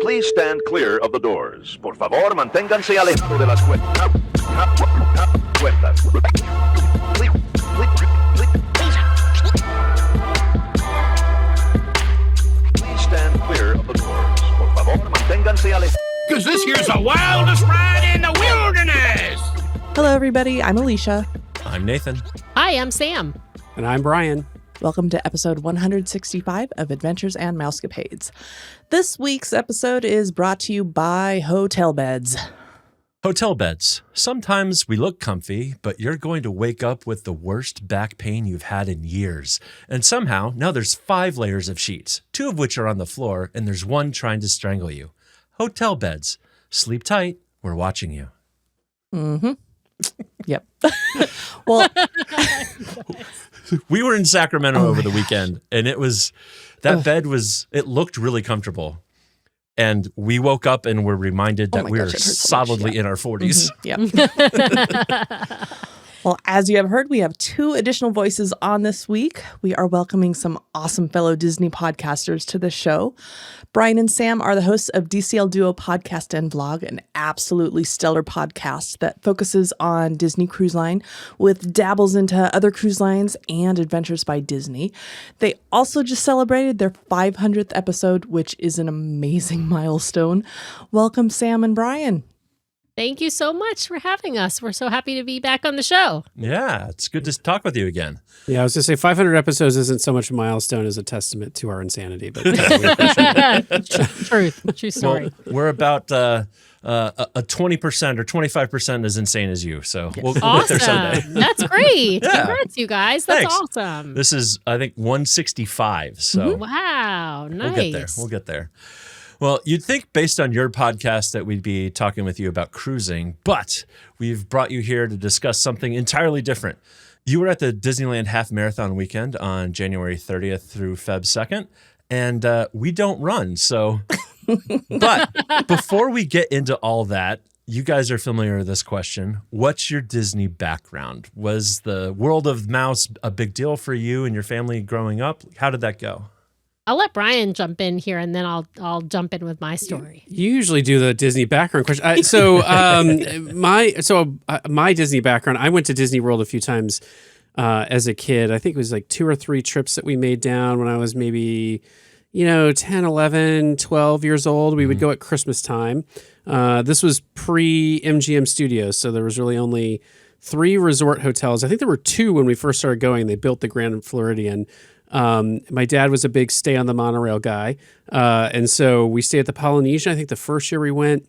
Please stand clear of the doors. Por favor, manténganse alejado de las puertas. Please stand clear of the doors. Por favor, manténganse alejado. Because this here's the wildest ride in the wilderness. Hello, everybody. I'm Alicia. I'm Nathan. Hi, I'm Sam. And I'm Brian. Welcome to episode 165 of Adventures and Mousecapades. This week's episode is brought to you by hotel beds. Hotel beds. Sometimes we look comfy, but you're going to wake up with the worst back pain you've had in years. And somehow, now there's 5 layers of sheets, 2 of which are on the floor, and there's 1 trying to strangle you. Hotel beds. Sleep tight. We're watching you. Mm-hmm. Yep. Well, we were in Sacramento over the weekend, and it looked really comfortable. And we woke up and were reminded that we were solidly in our 40s. Mm-hmm. Yep. Well, as you have heard, we have 2 additional voices on this week. We are welcoming some awesome fellow Disney podcasters to the show. Brian and Sam are the hosts of DCL Duo Podcast and Vlog, an absolutely stellar podcast that focuses on Disney Cruise Line with dabbles into other cruise lines and adventures by Disney. They also just celebrated their 500th episode, which is an amazing milestone. Welcome, Sam and Brian. Thank you so much for having us. We're so happy to be back on the show. Yeah, it's good to talk with you again. Yeah, I was going to say 500 episodes isn't so much a milestone as a testament to our insanity. But we appreciate it. True story. Well, we're about a 20% or 25% as insane as you. So we'll awesome. get there someday. That's great. Yeah. Congrats, you guys. That's Thanks. awesome. This is, I think, 165. So wow, nice. We'll get there. Well, you'd think based on your podcast that we'd be talking with you about cruising, but we've brought you here to discuss something entirely different. You were at the Disneyland Half Marathon Weekend on January 30th through Feb 2nd, and we don't run. So, but before we get into all that, you guys are familiar with this question. What's your Disney background? Was the world of Mouse a big deal for you and your family growing up? How did that go? I'll let Brian jump in here, and then I'll jump in with my story. You usually do the Disney background question. My Disney background, I went to Disney World a few times as a kid. I think it was like 2 or 3 trips that we made down when I was maybe, 10, 11, 12 years old. We would go at Christmas time. This was pre-MGM Studios, so there was really only 3 resort hotels. I think there were 2 when we first started going. They built the Grand Floridian. My dad was a big stay on the monorail guy. And so we stayed at the Polynesian, I think the first year we went.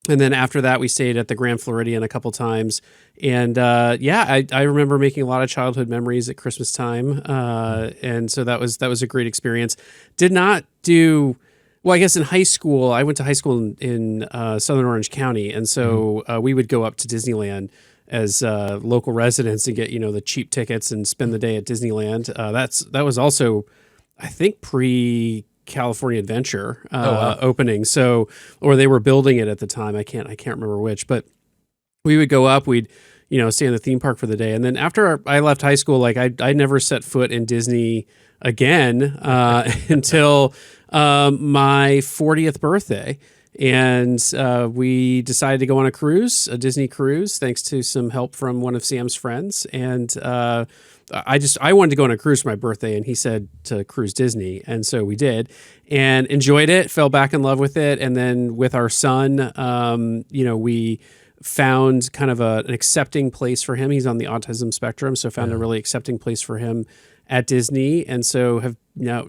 And then after that, we stayed at the Grand Floridian a couple times. And I remember making a lot of childhood memories at Christmas time. And so that was a great experience. Did not do... Well, I guess in high school, I went to high school in Southern Orange County. And so we would go up to Disneyland as local residents and get, the cheap tickets and spend the day at Disneyland. That was also, I think, pre-California Adventure opening. So, or they were building it at the time. I can't remember which, but we would go up, we'd, stay in the theme park for the day. And then after I left high school, I never set foot in Disney again until my 40th birthday. And we decided to go on a cruise, a Disney cruise, thanks to some help from one of Sam's friends. And I wanted to go on a cruise for my birthday, and he said to cruise Disney. And so we did and enjoyed it, fell back in love with it. And then with our son, we found kind of an accepting place for him. He's on the autism spectrum, so found a really accepting place for him at Disney. And so have now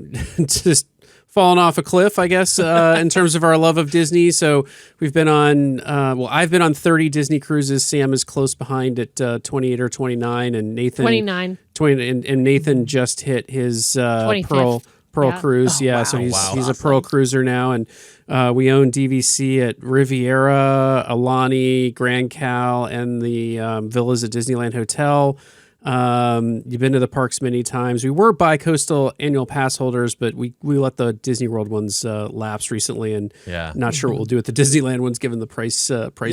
just fallen off a cliff, I guess, in terms of our love of Disney. So we've been on, I've been on 30 Disney cruises. Sam is close behind at 28 or 29, and Nathan 29. And Nathan just hit his Pearl cruise. So he's a Pearl cruiser now, and we own DVC at Riviera, Alani, Grand Cal, and the villas at Disneyland Hotel. You've been to the parks many times. We were bi-coastal annual pass holders, but we let the Disney World ones lapse recently, and not sure what we'll do with the Disneyland ones given the price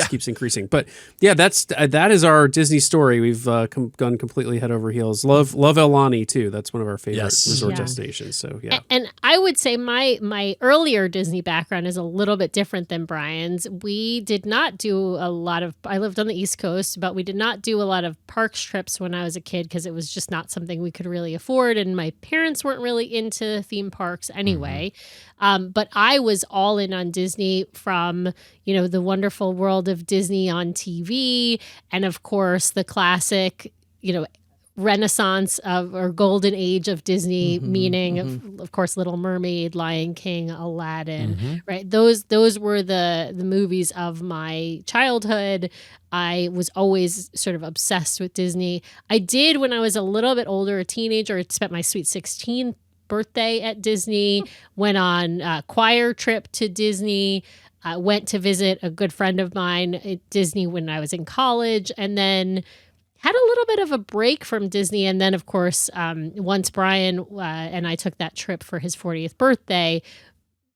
keeps increasing. But yeah, that is our Disney story. We've gone completely head over heels. Love Aulani too. That's one of our favorite resort destinations. So yeah, and I would say my earlier Disney background is a little bit different than Brian's. We did not do a lot of. I lived on the East Coast, but we did not do a lot of parks trips when I was a kid because it was just not something we could really afford, and my parents weren't really into theme parks anyway. But I was all in on Disney from, the wonderful world of Disney on TV, and of course the classic, Renaissance or golden age of Disney, meaning of course Little Mermaid, Lion King, Aladdin, right? Those were the movies of my childhood. I was always sort of obsessed with Disney. I did, when I was a little bit older, a teenager, spent my sweet 16th birthday at Disney, went on a choir trip to Disney, went to visit a good friend of mine at Disney when I was in college, and then had a little bit of a break from Disney. And then, of course, once Brian and I took that trip for his 40th birthday,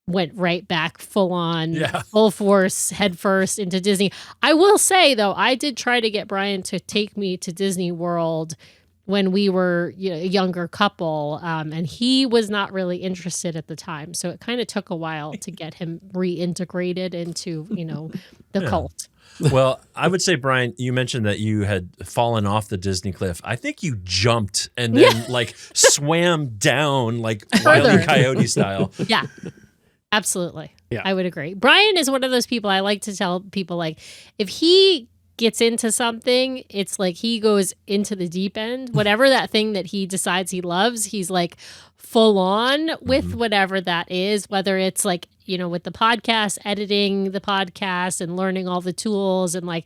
went right back full on, full force, head first into Disney. I will say, though, I did try to get Brian to take me to Disney World when we were a younger couple, and he was not really interested at the time. So it kind of took a while to get him reintegrated into, the cult. Well, I would say, Brian, you mentioned that you had fallen off the Disney cliff. I think you jumped and then swam down like Wile E. Coyote style. Yeah, absolutely. Yeah. I would agree. Brian is one of those people, I like to tell people, if he gets into something, it's like he goes into the deep end. Whatever that thing that he decides he loves, he's full on with whatever that is, whether it's with the podcast, editing the podcast and learning all the tools and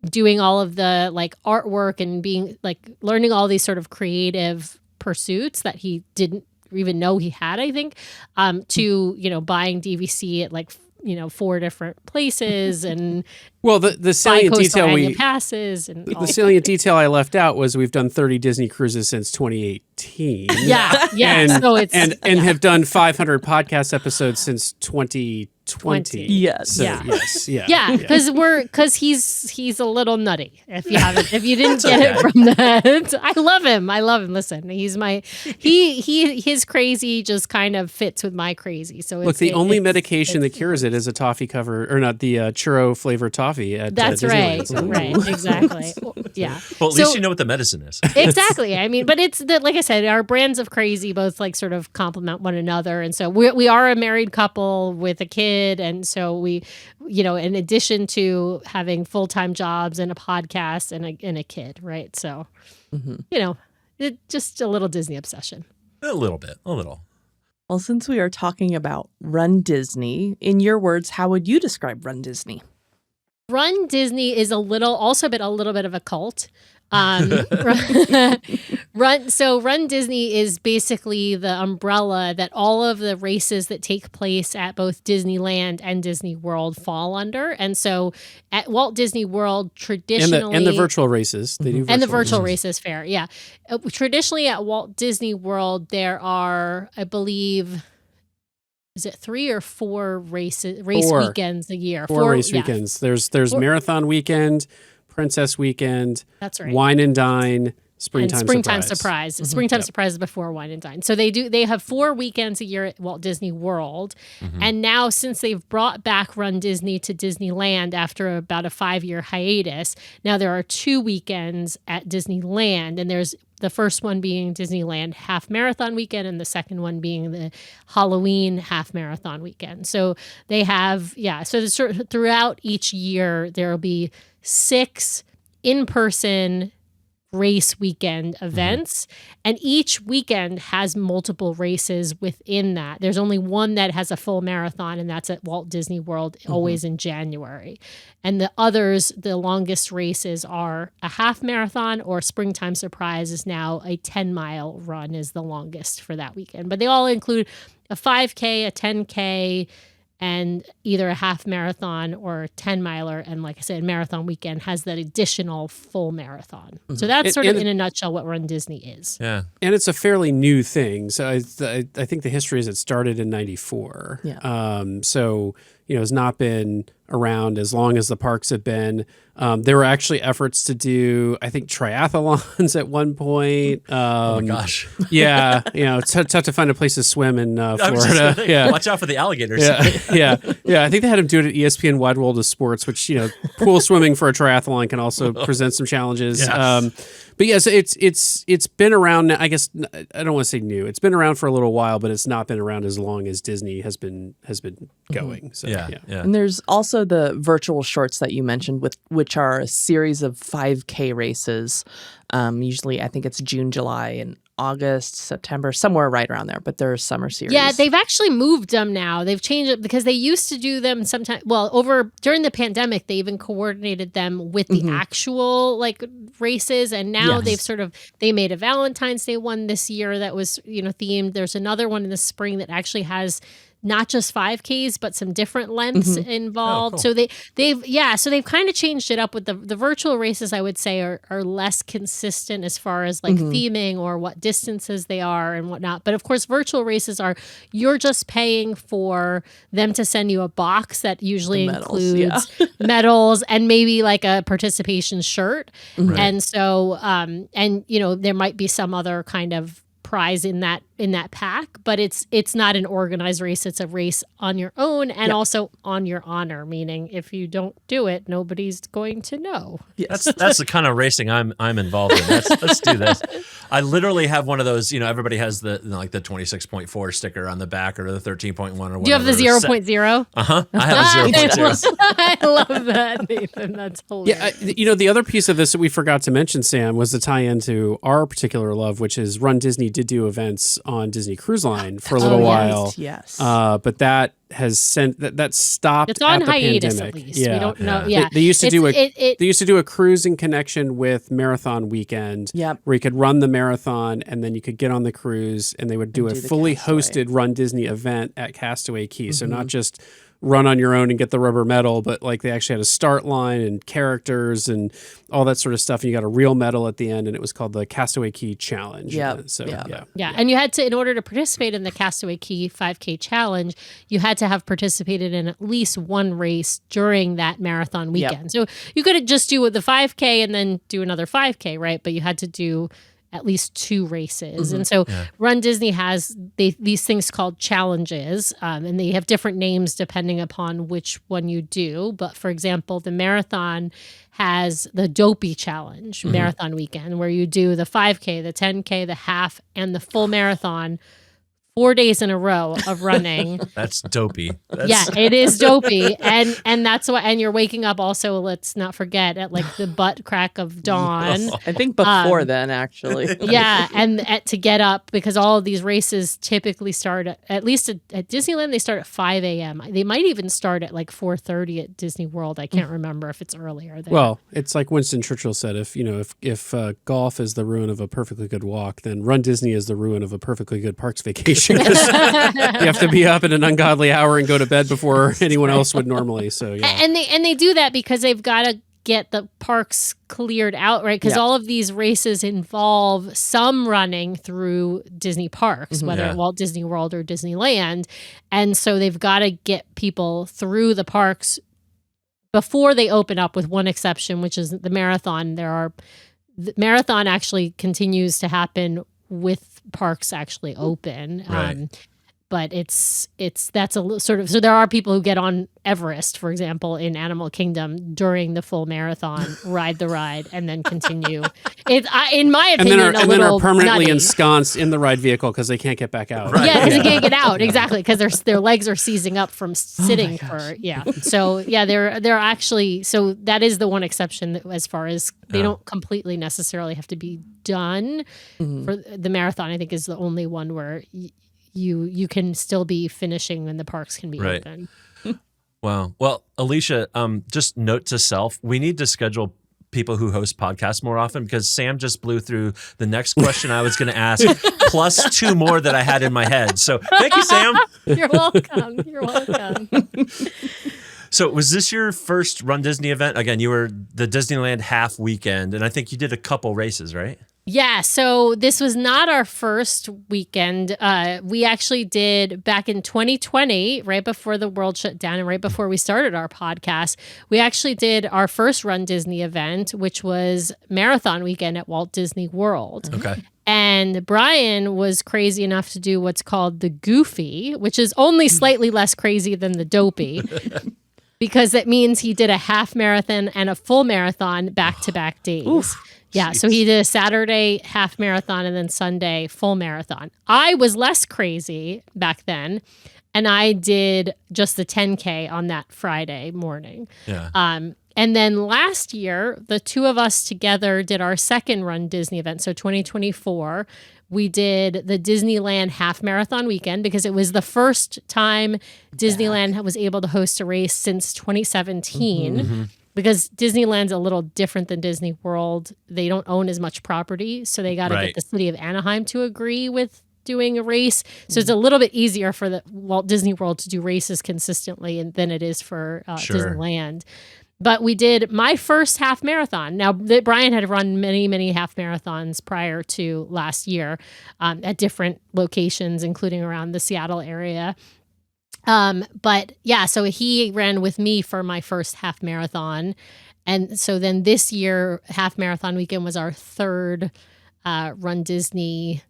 doing all of the artwork and being learning all these sort of creative pursuits that he didn't even know he had, I think, to, buying DVC at 4 different places and the salient detail passes and the salient detail I left out was we've done 30 Disney cruises since 2018. Yeah. and have done 500 podcast episodes since 2020. Yes. So, Yeah. Yes. Because he's a little nutty. If you didn't get it from that, I love him. Listen, he's his crazy just kind of fits with my crazy. So look, the only medication that cures it is a toffee cover, or not the churro flavored toffee at that's Disneyland. right, exactly. Yeah. Well, at least you know what the medicine is. Exactly. I mean, but it's like I said, our brands of crazy both sort of complement one another, and so we are a married couple with a kid, and so we, in addition to having full-time jobs and a podcast and a kid, right? So, just a little Disney obsession. A little. Well, since we are talking about Run Disney, in your words, how would you describe Run Disney? Run Disney is a little bit of a cult. Run Disney is basically the umbrella that all of the races that take place at both Disneyland and Disney World fall under. And so at Walt Disney World, traditionally... And the virtual races. They do and the virtual races fair, yeah. Traditionally at Walt Disney World, there are, I believe... Is it 3 or 4 race weekends a year? 4 race weekends. There's Marathon Weekend, Princess Weekend. That's right. Wine and Dine, Springtime Surprise. Springtime Surprise is before Wine and Dine. So they have 4 weekends a year at Walt Disney World. And now, since they've brought back Run Disney to Disneyland after about a 5-year hiatus, now there are 2 weekends at Disneyland, and there's the first one being Disneyland Half Marathon Weekend, and the second one being the Halloween Half Marathon Weekend. So they have, so throughout each year, there will be 6 in-person race weekend events, and each weekend has multiple races within that. There's only one that has a full marathon, and that's at Walt Disney World, always in January. And the others, the longest races are a half marathon, or Springtime Surprise is now a 10-mile run is the longest for that weekend. But they all include a 5K, a 10K, and either a half marathon or 10 miler. And like I said, Marathon Weekend has that additional full marathon. So that's sort of in a nutshell what Run Disney is. Yeah. And it's a fairly new thing. So I think the history is it started in 94. Yeah. So, it's not been around as long as the parks have been. There were actually efforts to do, I think, triathlons at one point. Oh my gosh. Yeah. It's tough to find a place to swim in Florida. Yeah. Watch out for the alligators. Yeah. I think they had him do it at ESPN Wide World of Sports, which, pool swimming for a triathlon can also present some challenges. Yes. But yes, it's been around. I guess I don't want to say new. It's been around for a little while, but it's not been around as long as Disney has been going. So Yeah. And there's also the virtual shorts that you mentioned, which are a series of 5K races. Usually, I think it's June, July, and August, September, somewhere right around there. But they're a summer series. Yeah, they've actually moved them now. They've changed it because they used to do them sometimes. Well, during the pandemic, they even coordinated them with the actual races, and now they made a Valentine's Day one this year that was themed. There's another one in the spring that actually has not just 5Ks, but some different lengths involved. Oh, cool. So they've kind of changed it up with the virtual races. I would say are less consistent as far as theming or what distances they are and whatnot. But of course, virtual races you're just paying for them to send you a box that usually includes medals and maybe like a participation shirt. Right. And so, there might be some other kind of prize in that pack, but it's not an organized race. It's a race on your own and also on your honor, meaning if you don't do it, nobody's going to know. Yes. That's the kind of racing I'm involved in. Let's do this. I literally have one of those, everybody has the 26.4 sticker on the back or the 13.1 or whatever. Do you have the 0.0? Uh-huh. I have a 0.0. I love that, Nathan. That's hilarious. Yeah, the other piece of this that we forgot to mention, Sam, was the tie-in to our particular love, which is Run Disney did do events on Disney Cruise Line for a little while. Yes. But that has that stopped. It's on at the hiatus pandemic. at least. Yeah. We don't know. Yeah. They used to do a cruise in connection with Marathon Weekend. Yep. Where you could run the marathon and then you could get on the cruise and they would do a fully hosted Run Disney event at Castaway Cay. So not just run on your own and get the rubber medal, but they actually had a start line and characters and all that sort of stuff. And you got a real medal at the end, and it was called the Castaway Cay Challenge. Yeah. And you had to, in order to participate in the Castaway Cay 5K Challenge, you had to have participated in at least one race during that marathon weekend. So you could just do the 5K and then do another 5K, right? But you had to do at least two races. And so Run Disney has these things called challenges, and they have different names depending upon which one you do. But for example, the marathon has the Dopey Challenge, Marathon Weekend, where you do the 5K, the 10K, the half, and the full marathon 4 days in a row of running. That's dopey. Yeah, it is dopey. And that's why, and you're waking up also, let's not forget, at the butt crack of dawn. I think before then, actually. Yeah, and to get up, because all of these races typically start at least at Disneyland, they start at 5 a.m. They might even start at 4:30 at Disney World. I can't remember if it's earlier there. Well, it's like Winston Churchill said, if golf is the ruin of a perfectly good walk, then Run Disney is the ruin of a perfectly good parks vacation. You have to be up at an ungodly hour and go to bed before anyone else would normally. So yeah, and they do that because they've got to get the parks cleared out, right? Because all of these races involve some running through Disney parks, whether at Walt Disney World or Disneyland, and so they've got to get people through the parks before they open up. With one exception, which is the marathon. The marathon actually continues to happen with parks actually open. Right. But that's a sort of, so there are people who get on Everest, for example, in Animal Kingdom during the full marathon, ride the ride, and then continue. In my opinion, and then are permanently nutty. ensconced in the ride vehicle because they can't get back out. Right. Yeah, because they can't get out, exactly, because their legs are seizing up from sitting for So yeah, they're actually, so that is the one exception as far as they don't completely necessarily have to be done. For the marathon, I think is the only one where you can still be finishing and the parks can be open. Wow. Well, Alicia, just note to self, we need to schedule people who host podcasts more often because Sam just blew through the next question I was going to ask, plus 2 more that I had in my head. So thank you, Sam. You're welcome. You're welcome. So was this your first Run Disney event? Again, you were the Disneyland Half Weekend, and I think you did a couple races, right? Yeah, so this was not our first weekend. We actually did back in 2020, right before the world shut down and right before we started our podcast, we actually did our first Run Disney event, which was Marathon Weekend at Walt Disney World. Okay. And Brian was crazy enough to do what's called the Goofy, which is only slightly less crazy than the Dopey. Because that means he did a half marathon and a full marathon back-to-back days. Oof. Yeah, so he did a Saturday half marathon and then Sunday full marathon. I was less crazy back then, and I did just the 10K on that Friday morning. Yeah. And then last year, the two of us together did our second Run Disney event. So 2024, we did the Disneyland Half Marathon Weekend because it was the first time Disneyland was able to host a race since 2017. Mm-hmm. Because Disneyland's a little different than Disney World. They don't own as much property, so they got to get the city of Anaheim to agree with doing a race. So it's a little bit easier for the Walt Disney World to do races consistently than it is for Disneyland. But we did my first half marathon. Now, Brian had run many, many half marathons prior to last year at different locations, including around the Seattle area. But yeah, so he ran with me for my first half marathon. And so then this year, Half Marathon Weekend was our third Run Disney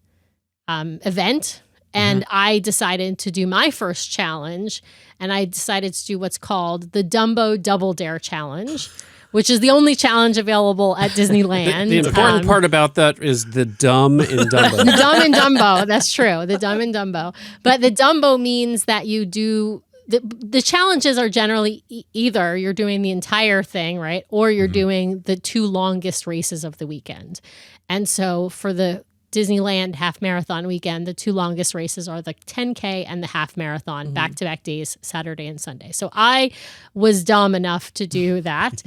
event. And I decided to do my first challenge, and I decided to do what's called the Dumbo Double Dare Challenge, which is the only challenge available at Disneyland. The important part about that is the dumb in Dumbo. The dumb in Dumbo, that's true. The dumb in Dumbo. But the Dumbo means that you do... The challenges are generally either you're doing the entire thing, right? Or you're doing the 2 longest races of the weekend. And so for the Disneyland Half Marathon Weekend, the 2 longest races are the 10K and the half marathon, back-to-back days, Saturday and Sunday. So I was dumb enough to do that.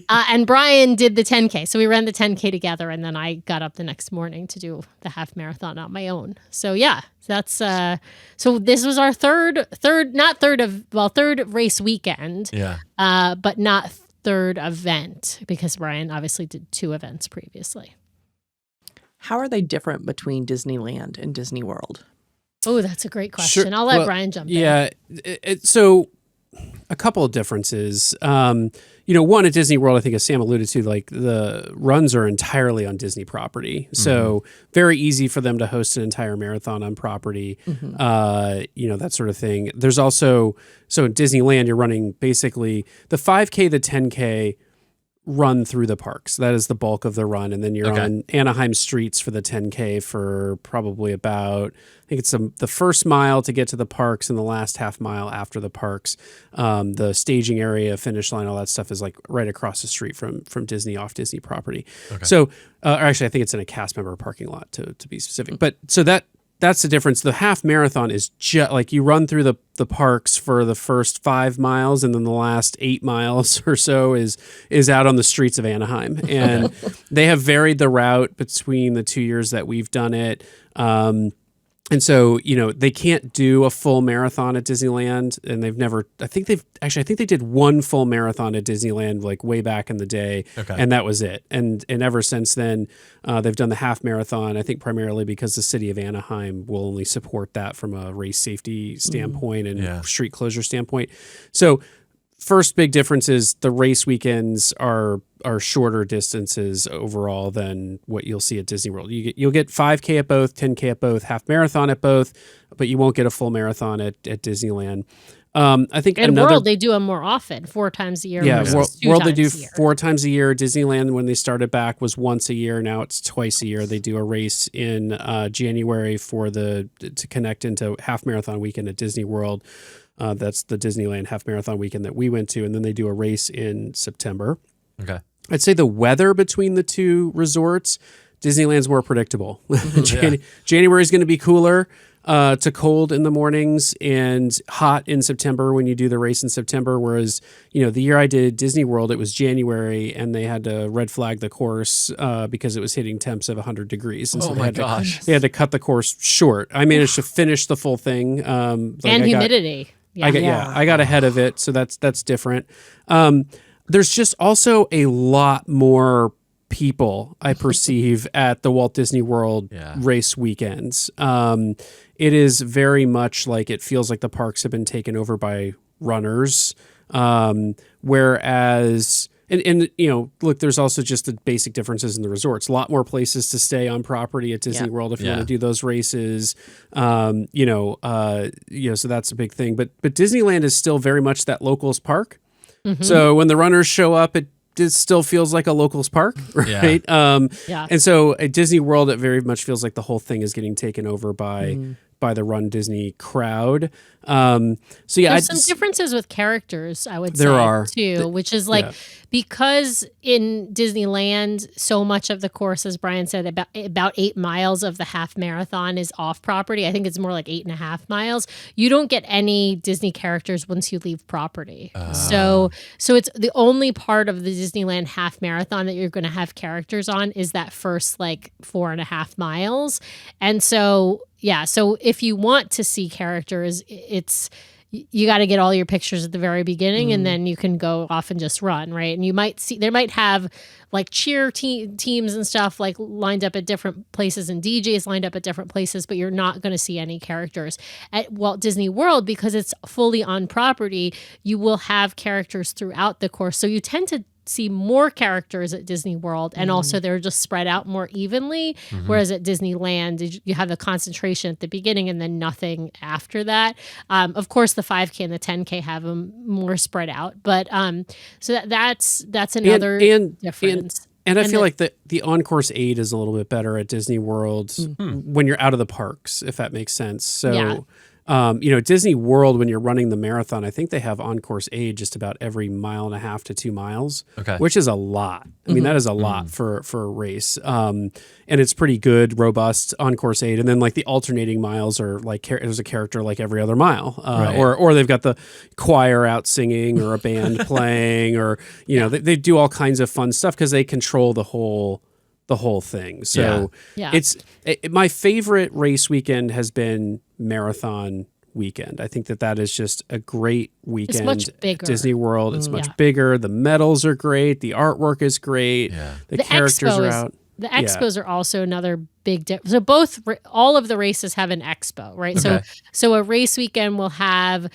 And Brian did the 10K. So we ran the 10K together, and then I got up the next morning to do the half marathon on my own. So yeah, that's so this was our third race weekend. Yeah. But not third event because Brian obviously did 2 events previously. How are they different between Disneyland and Disney World? Oh, that's a great question. Sure. I'll let Brian jump in. Yeah. So a couple of differences. One at Disney World, I think as Sam alluded to, like the runs are entirely on Disney property. So very easy for them to host an entire marathon on property, that sort of thing. There's also, so at Disneyland, you're running basically the 5K, the 10K, run through the parks. That is the bulk of the run. And then you're on Anaheim streets for the 10K for probably about, I think it's the first mile to get to the parks and the last half mile after the parks. The staging area, finish line, all that stuff is like right across the street from Disney, off Disney property. Okay. So, actually, I think it's in a cast member parking lot to be specific. But so that's the difference. The half marathon is just like you run through the parks for the first 5 miles, and then the last 8 miles or so is out on the streets of Anaheim. And they have varied the route between the 2 years that we've done it. And so, they can't do a full marathon at Disneyland, and I think they did 1 full marathon at Disneyland like way back in the day, and that was it. And ever since then, they've done the half marathon, I think primarily because the city of Anaheim will only support that from a race safety standpoint and street closure standpoint. So first big difference is the race weekends are shorter distances overall than what you'll see at Disney World. You'll get 5K at both, 10K at both, half marathon at both, but you won't get a full marathon at Disneyland. I think in World they do them more often, 4 times a year. Yeah, World they do 4 4 times a year. Disneyland, when they started back, was once a year. Now it's twice a year. They do a race in January to connect into Half Marathon Weekend at Disney World. That's the Disneyland Half Marathon Weekend that we went to, and then they do a race in September. Okay. I'd say the weather between the 2 resorts, Disneyland's more predictable. January is going to be cooler. to cold in the mornings and hot in September when you do the race in September. Whereas, the year I did Disney World, it was January and they had to red flag the course because it was hitting temps of 100 degrees. And so they had to cut the course short. I managed to finish the full thing. And humidity. I got ahead of it. So that's different. There's just also a lot more people I perceive at the Walt Disney World race weekends. It is very much like it feels like the parks have been taken over by runners. Whereas, and look, there's also just the basic differences in the resorts. A lot more places to stay on property at Disney World if you want to do those races. So that's a big thing. But Disneyland is still very much that locals park. Mm-hmm. So when the runners show up, it still feels like a locals park, right? And so at Disney World, it very much feels like the whole thing is getting taken over by the Run Disney crowd. There's some differences with characters, I would say, too, which is because in Disneyland, so much of the course, as Brian said, about 8 miles of the half marathon is off property. I think it's more like 8.5 miles. You don't get any Disney characters once you leave property. So it's the only part of the Disneyland half marathon that you're going to have characters on is that first 4.5 miles. And so if you want to see characters, you got to get all your pictures at the very beginning and then you can go off and just run, right? And you might might have cheer teams and stuff lined up at different places and DJs lined up at different places, but you're not going to see any characters. At Walt Disney World, because it's fully on property, you will have characters throughout the course. So you tend to see more characters at Disney World, and also they're just spread out more evenly, whereas at Disneyland you have a concentration at the beginning and then nothing after that. Of course the 5K and the 10K have them more spread out, but so that's another difference. And I feel like the on-course aid is a little bit better at Disney World when you're out of the parks, if that makes sense. So Disney World, when you're running the marathon, I think they have on-course aid just about every 1.5 to 2 miles, which is a lot. I mean, that is a lot for a race. And it's pretty good, robust on-course aid. And then the alternating miles are there's a character every other mile, or they've got the choir out singing or a band playing, or, they do all kinds of fun stuff because they control the whole thing. So my favorite race weekend has been Marathon Weekend. I think that is just a great weekend. It's much bigger. At Disney World. It's much bigger. The medals are great. The artwork is great. Yeah. The characters are out. The expos are also another big difference. So all of the races have an expo, right? Okay. So a race weekend will have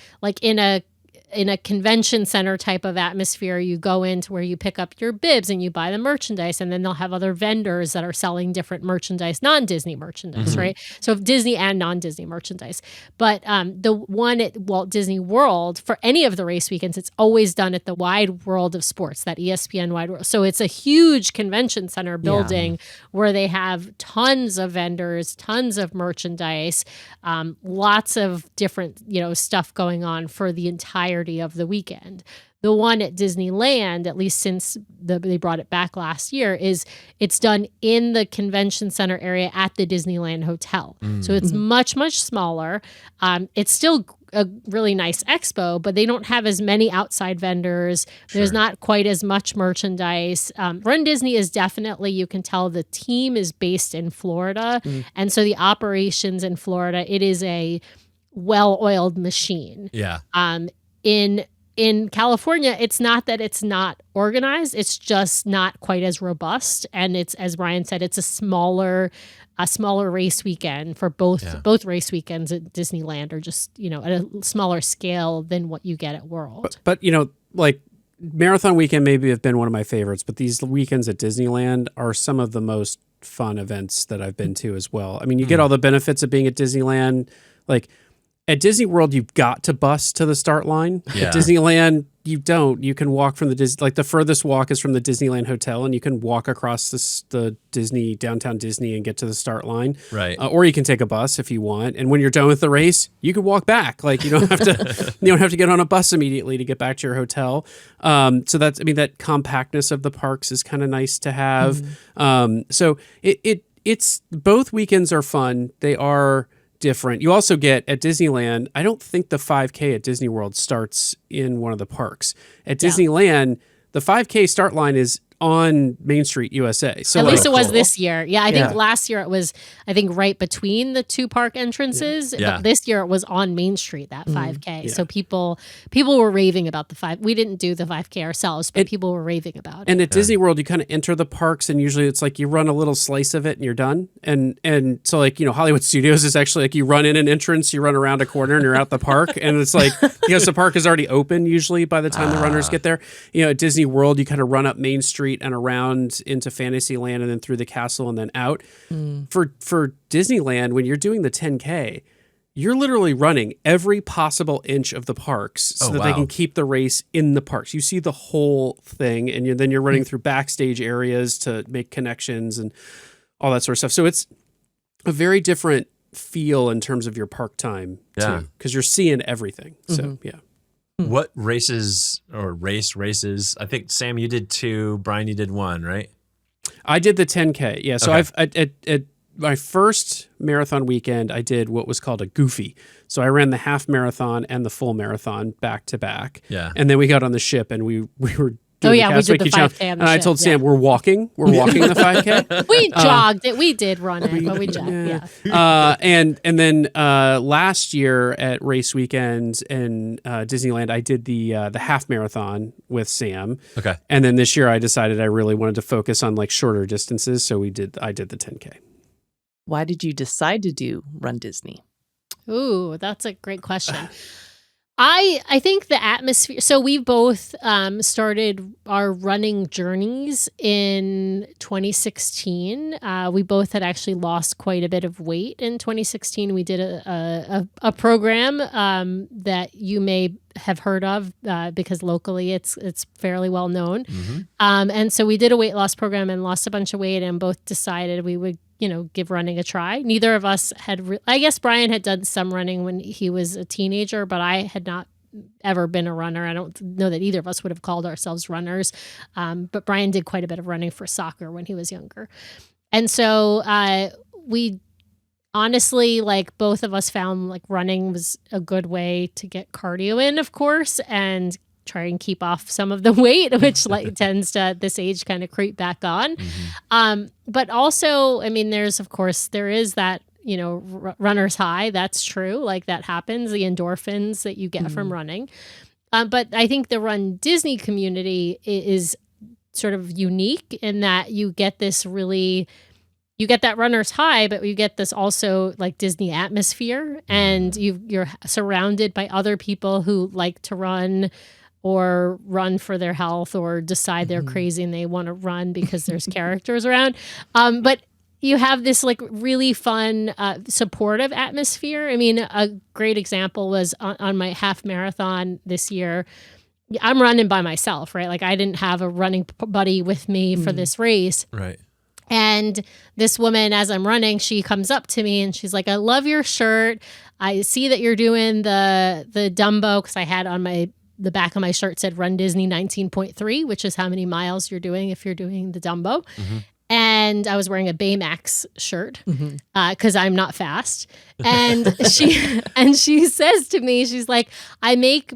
in a convention center type of atmosphere, you go into where you pick up your bibs and you buy the merchandise, and then they'll have other vendors that are selling different merchandise, non-Disney merchandise, right? So Disney and non-Disney merchandise. But the one at Walt Disney World, for any of the race weekends, it's always done at the Wide World of Sports, that ESPN Wide World. So it's a huge convention center building where they have tons of vendors, tons of merchandise, lots of different, stuff going on for the entirety of the weekend. The one at Disneyland, at least since they brought it back last year, it's done in the convention center area at the Disneyland Hotel. So it's much, much smaller. It's still a really nice expo, but they don't have as many outside vendors. There's not quite as much merchandise. Run Disney is definitely, you can tell the team is based in Florida. And so the operations in Florida, it is a well-oiled machine. Yeah. In California, it's not that it's not organized, it's just not quite as robust. And it's, as Brian said, it's a smaller race weekend for both race weekends at Disneyland are just, at a smaller scale than what you get at World. But Marathon Weekend maybe have been one of my favorites, but these weekends at Disneyland are some of the most fun events that I've been to as well. I mean, you get all the benefits of being at Disneyland, at Disney World, you've got to bus to the start line. Yeah. At Disneyland, you don't. You can walk from the furthest walk is from the Disneyland Hotel, and you can walk across the downtown Disney and get to the start line. Right. Or you can take a bus if you want. And when you're done with the race, you can walk back. You don't have to get on a bus immediately to get back to your hotel. So that compactness of the parks is kind of nice to have. So it's both weekends are fun. They are different. You also get at Disneyland, I don't think the 5K at Disney World starts in one of the parks. At Disneyland, the 5K start line is on Main Street, USA. So at least it was this year. Yeah, I think last year it was, right between the two park entrances. Yeah. But this year it was on Main Street, that 5K. So people were raving about the 5. We didn't do the 5K ourselves, but people were raving about it. And at Disney World, you kind of enter the parks, and usually it's like you run a little slice of it and you're done. And so like, Hollywood Studios is actually like you run in an entrance, you run around a corner, and you're out the park. And it's like, because the park is already open usually by the time the runners get there. At Disney World, you kind of run up Main Street and around into Fantasyland and then through the castle and then out. For Disneyland, when you're doing the 10K, you're literally running every possible inch of the parks so that they can keep the race in the parks. You see the whole thing, and then you're running through backstage areas to make connections and all that sort of stuff. So it's a very different feel in terms of your park time too, because you're seeing everything. So What races or races? I think, Sam, you did 2. Brian, you did 1, right? I did the 10K. Yeah. So I've at my first marathon weekend, I did what was called a goofy. So I ran the half marathon and the full marathon back to back. Yeah. And then we got on the ship and we were doing we the did the 5K on the and I ship, told Sam, we're walking the 5K. We jogged it. We did run it, but we jogged. And then last year at race weekend in Disneyland, I did the half marathon with Sam. Okay. And then this year I decided I really wanted to focus on like shorter distances. So I did the 10K. Why did you decide to do Run Disney? Ooh, that's a great question. I think the atmosphere. So we both started our running journeys in 2016. We both had actually lost quite a bit of weight in 2016. We did a program that you may have heard of because locally it's fairly well known. And so we did a weight loss program and lost a bunch of weight, and both decided we would give running a try. Neither of us had, I guess Brian had done some running when he was a teenager, but I had not ever been a runner. I don't know that either of us would have called ourselves runners. But Brian did quite a bit of running for soccer when he was younger. And so we honestly, like, both of us found like running was a good way to get cardio in, of course, and try and keep off some of the weight, which like tends to at this age kind of creep back on. But also, I mean, there is that, runner's high. That's true. Like that happens, the endorphins that you get from running. But I think the Run Disney community is sort of unique in that you get that runner's high, but you get this also like Disney atmosphere, and you're surrounded by other people who like to run or run for their health or decide they're crazy and they want to run because there's characters around. But you have this like really fun, supportive atmosphere. I mean, a great example was on my half marathon this year. I'm running by myself, right? Like I didn't have a running buddy with me for this race. Right. And this woman, as I'm running, she comes up to me and she's like, "I love your shirt. I see that you're doing the Dumbo," because I had on the back of my shirt said Run Disney 19.3, which is how many miles you're doing if you're doing the Dumbo. And I was wearing a Baymax shirt because I'm not fast. And she says to me, she's like, "I make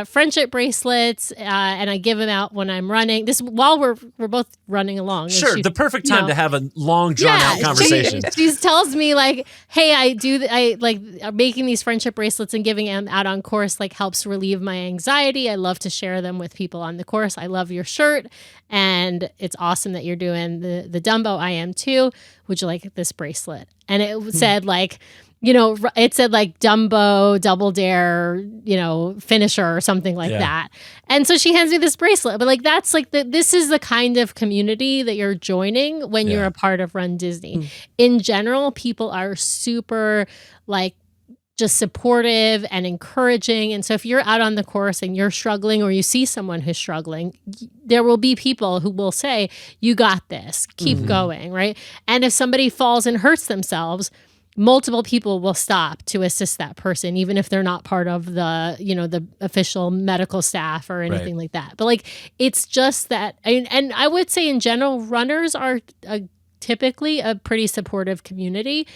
friendship bracelets and I give them out when I'm running." This while we're both running along. Sure, the perfect time to have a long drawn out conversation. She tells me like, "Hey, I like making these friendship bracelets and giving them out on course like helps relieve my anxiety. I love to share them with people on the course. I love your shirt and it's awesome that you're doing the Dumbo. I am too. Would you like this bracelet?" And it said like, it said like Dumbo, Double Dare, finisher or something like that. And so she hands me this bracelet. But like, that's like this is the kind of community that you're joining when you're a part of Run Disney. In general, people are super like just supportive and encouraging. And so if you're out on the course and you're struggling or you see someone who's struggling, there will be people who will say, "You got this, keep going," right? And if somebody falls and hurts themselves, multiple people will stop to assist that person, even if they're not part of the official medical staff or anything like that. But like, it's just that, and I would say in general, runners are a typically a pretty supportive community,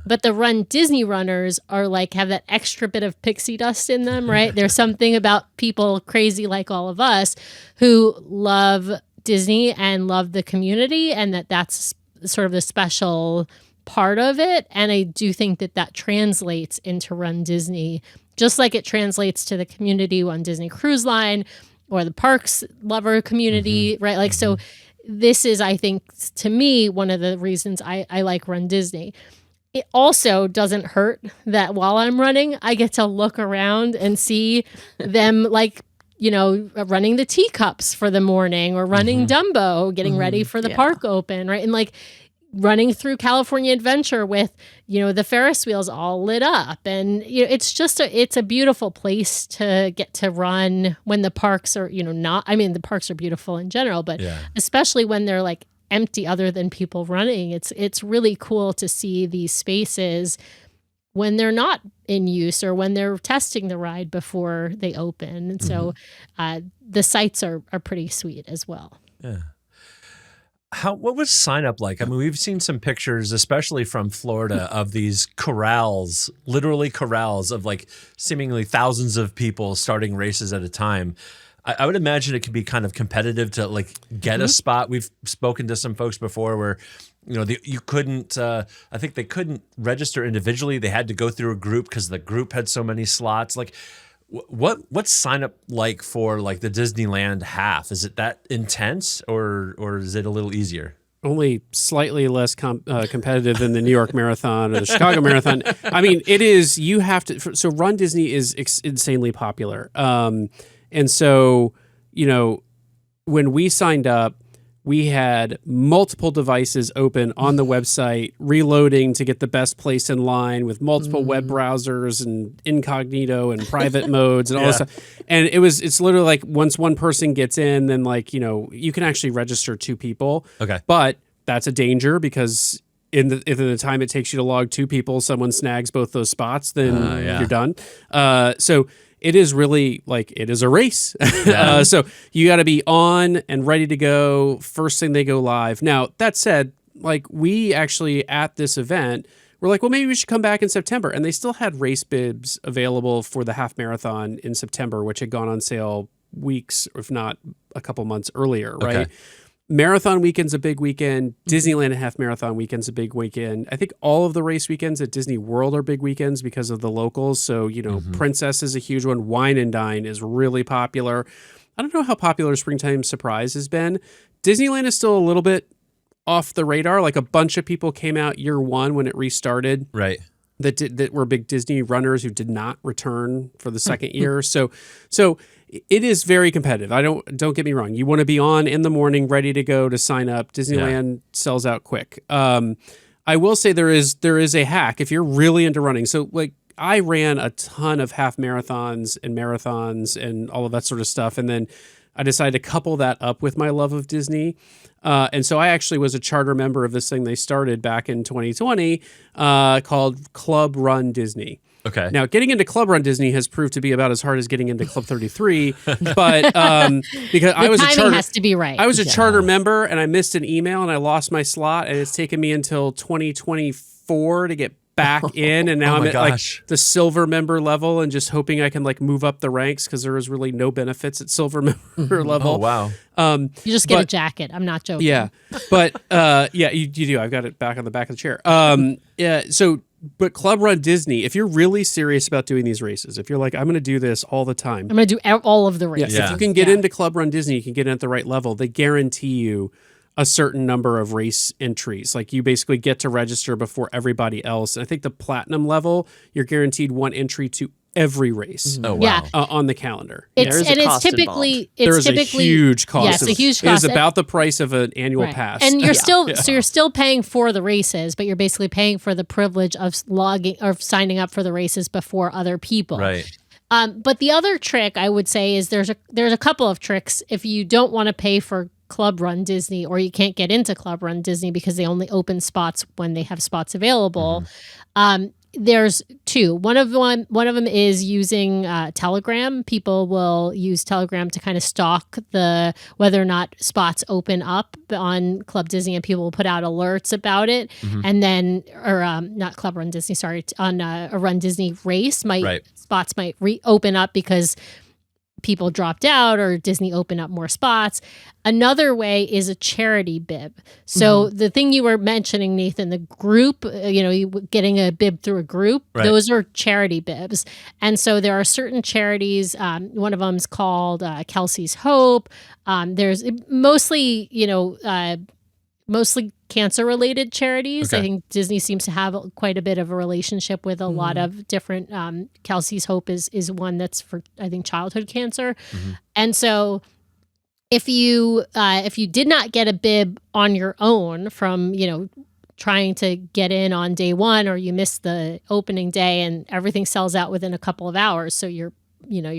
but the Run Disney runners are like have that extra bit of pixie dust in them, right? There's something about people crazy like all of us who love Disney and love the community, and that's sort of the special part of it. And I do think that translates into Run Disney, just like it translates to the community on Disney Cruise Line or the parks lover community, right? Like, so this is, I think, to me, one of the reasons I like Run Disney. It also doesn't hurt that while I'm running, I get to look around and see them like, running the teacups for the morning or running Dumbo, getting ready for the park open, right? And like running through California Adventure with, the Ferris wheels all lit up. And, it's just it's a beautiful place to get to run when the parks are, the parks are beautiful in general, but especially when they're like empty other than people running. It's really cool to see these spaces when they're not in use or when they're testing the ride before they open. And so the sites are pretty sweet as well. Yeah. What was sign up like? I mean, we've seen some pictures, especially from Florida, of these corrals, literally corrals of like seemingly thousands of people starting races at a time. I would imagine it could be kind of competitive to like get a spot. We've spoken to some folks before where, you couldn't, I think they couldn't register individually. They had to go through a group because the group had so many slots. Like, what's sign up like for like the Disneyland half? Is it that intense or is it a little easier? Only slightly less competitive than the New York Marathon or the Chicago Marathon. I mean, it is, you have to, so Run Disney is insanely popular. And so, when we signed up, we had multiple devices open on the website, reloading to get the best place in line with multiple web browsers and incognito and private modes and all this stuff. And it's literally like once one person gets in, then like, you can actually register 2 people. Okay. But that's a danger because in the time it takes you to log 2 people, someone snags both those spots, then you're done. So it is really like it is a race. So you got to be on and ready to go first thing they go live. Now, that said, like we actually at this event, we're like, well, maybe we should come back in September. And they still had race bibs available for the half marathon in September, which had gone on sale weeks, if not a couple months earlier, right? Okay. Marathon weekend's a big weekend. Disneyland Half Marathon Weekend's a big weekend. I think all of the race weekends at Disney World are big weekends because of the locals. So, Princess is a huge one. Wine and Dine is really popular. I don't know how popular Springtime Surprise has been. Disneyland is still a little bit off the radar. Like a bunch of people came out year one when it restarted. Right. That were big Disney runners who did not return for the second year. So it is very competitive. Don't get me wrong. You want to be on in the morning, ready to go to sign up. Disneyland sells out quick. I will say there is a hack if you're really into running. So like I ran a ton of half marathons and all of that sort of stuff. And then I decided to couple that up with my love of Disney. And so I actually was a charter member of this thing they started back in 2020 called Club Run Disney. Okay. Now, getting into Club Run Disney has proved to be about as hard as getting into Club 33, but because I was a charter, has to be right. I was a charter member, and I missed an email, and I lost my slot, and it's taken me until 2024 to get back in, and now I'm at like the silver member level, and just hoping I can like move up the ranks because there is really no benefits at silver member level. Oh wow! You just get a jacket. I'm not joking. Yeah, but you do. I've got it back on the back of the chair. But Club Run Disney, if you're really serious about doing these races, if you're like, I'm going to do this all the time. I'm going to do all of the races. If you can get into Club Run Disney, you can get in at the right level. They guarantee you a certain number of race entries. Like you basically get to register before everybody else. And I think the platinum level, you're guaranteed one entry to every race. Oh, wow. On the calendar. It's typically a huge cost. Yes, a huge cost. It is about the price of an annual pass. And you're you're still paying for the races, but you're basically paying for the privilege of signing up for the races before other people. Right. But the other trick I would say is there's a couple of tricks if you don't want to pay for Club Run Disney or you can't get into Club Run Disney because they only open spots when they have spots available. there's two. One of them is using Telegram. People will use Telegram to kind of stalk whether or not spots open up on Club Disney, and people will put out alerts about it. And then, or not Club Run Disney, sorry, on a Run Disney race, spots might open up because people dropped out or Disney opened up more spots. Another way is a charity bib. So the thing you were mentioning, Nathan, the group, you getting a bib through a group, those are charity bibs. And so there are certain charities. One of them is called Kelsey's Hope. There's mostly, mostly cancer-related charities. Okay. I think Disney seems to have quite a bit of a relationship with a lot of different. Kelsey's Hope is one that's for, I think, childhood cancer, and so if you did not get a bib on your own from trying to get in on day one, or you missed the opening day and everything sells out within a couple of hours, so you're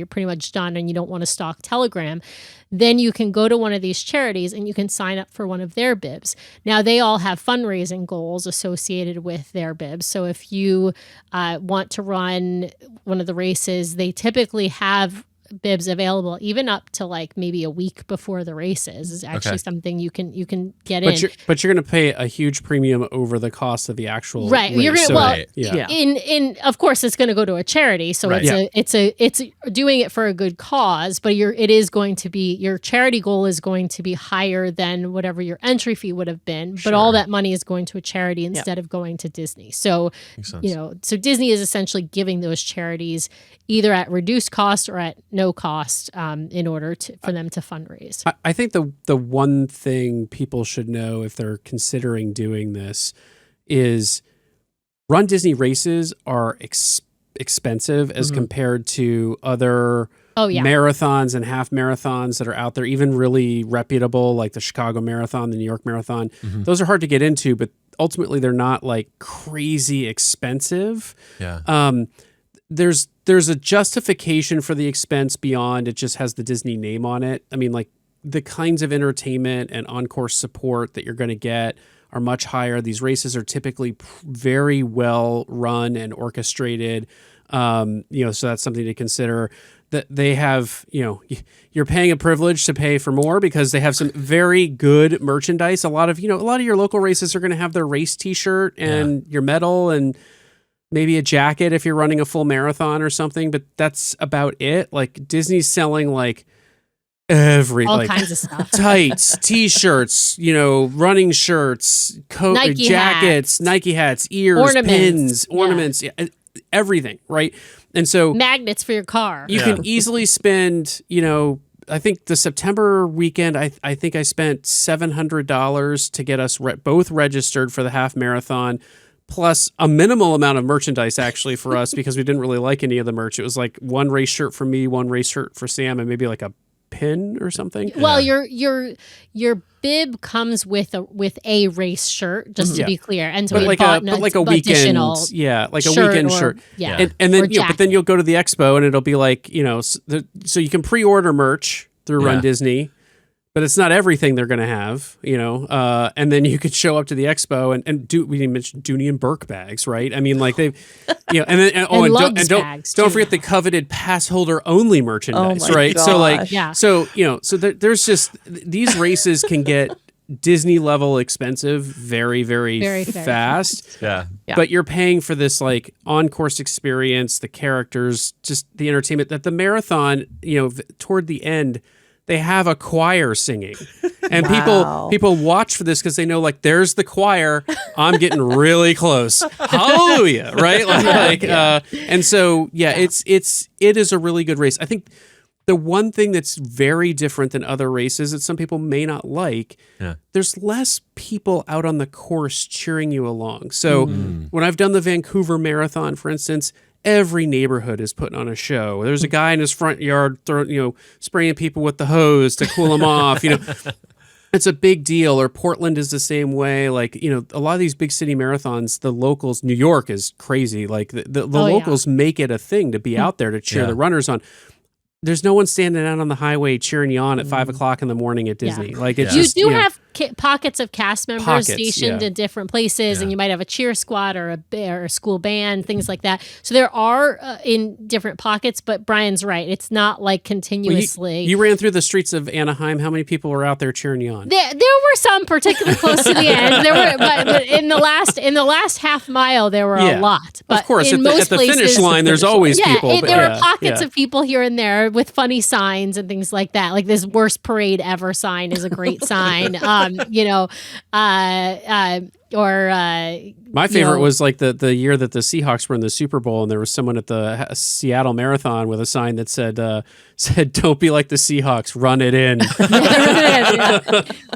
pretty much done and you don't want to stalk Telegram, then you can go to one of these charities and you can sign up for one of their bibs. Now, they all have fundraising goals associated with their bibs. So if you want to run one of the races, they typically have bibs available even up to like maybe a week before the races is actually something you can get in. But you're going to pay a huge premium over the cost of the actual right. race. You're going to in of course it's going to go to a charity, so it's doing it for a good cause, but it is going to be, your charity goal is going to be higher than whatever your entry fee would have been, but all that money is going to a charity instead of going to Disney. So so Disney is essentially giving those charities either at reduced cost or at no cost in order for them to fundraise. I think the one thing people should know if they're considering doing this is Run Disney races are expensive as compared to other marathons and half marathons that are out there, even really reputable like the Chicago Marathon, the New York Marathon. Those are hard to get into, but ultimately they're not like crazy expensive. Yeah. There's a justification for the expense beyond it just has the Disney name on it. I mean, like the kinds of entertainment and on-course support that you're going to get are much higher. These races are typically very well run and orchestrated. So that's something to consider. That they have, you're paying a privilege to pay for more because they have some very good merchandise. A lot of your local races are going to have their race T-shirt and your medal and maybe a jacket if you're running a full marathon or something, but that's about it. Like Disney's selling like all kinds of stuff. Tights, T-shirts, running shirts, jackets, Nike hats, ears, pins, ornaments, everything, right? And so magnets for your car. You can easily spend, I think the September weekend, I think I spent $700 to get us both registered for the half marathon, plus a minimal amount of merchandise actually for us because we didn't really like any of the merch. It was like one race shirt for me, one race shirt for Sam, and maybe like a pin or something. Well, your bib comes with a race shirt, just to be clear, and so like a weekend, like a weekend shirt, and then but then you'll go to the expo and it'll be like so you can pre-order merch through Run Disney. But it's not everything they're going to have, and then you could show up to the expo and we mentioned Dooney and Burke bags, right? I mean, like they've, and then don't forget the coveted pass holder only merchandise, right? Gosh. So there's just these races can get Disney level expensive very, very, very fast. Yeah. But you're paying for this like on-course experience, the characters, just the entertainment that the marathon, toward the end, they have a choir singing, and people watch for this because they know like there's the choir. I'm getting really close. Hallelujah, right? And so it is a really good race. I think the one thing that's very different than other races that some people may not like, there's less people out on the course cheering you along. So when I've done the Vancouver Marathon, for instance, every neighborhood is putting on a show. There's a guy in his front yard spraying people with the hose to cool them off. It's a big deal. Or Portland is the same way. Like, a lot of these big city marathons, the locals, New York is crazy. Like the locals make it a thing to be out there to cheer the runners on. There's no one standing out on the highway cheering you on at 5 o'clock in the morning at Disney. Like it's you do have pockets of cast members Pockets, stationed yeah. in different places, Yeah. and you might have a cheer squad or a school band, things like that. So there are in different pockets, but Brian's right. It's not like continuously. You ran through the streets of Anaheim. How many people were out there cheering you on? There were some particularly close to the end. There were, but in the last half mile, there were Yeah. a lot. But Of course, in at most the finish places, line, there's always people. But there were pockets of people here and there with funny signs and things like that. Like this worst parade ever sign is a great sign. My favorite was like the year that the Seahawks were in the Super Bowl, and there was someone at the Seattle Marathon with a sign that said "Don't be like the Seahawks, run it in."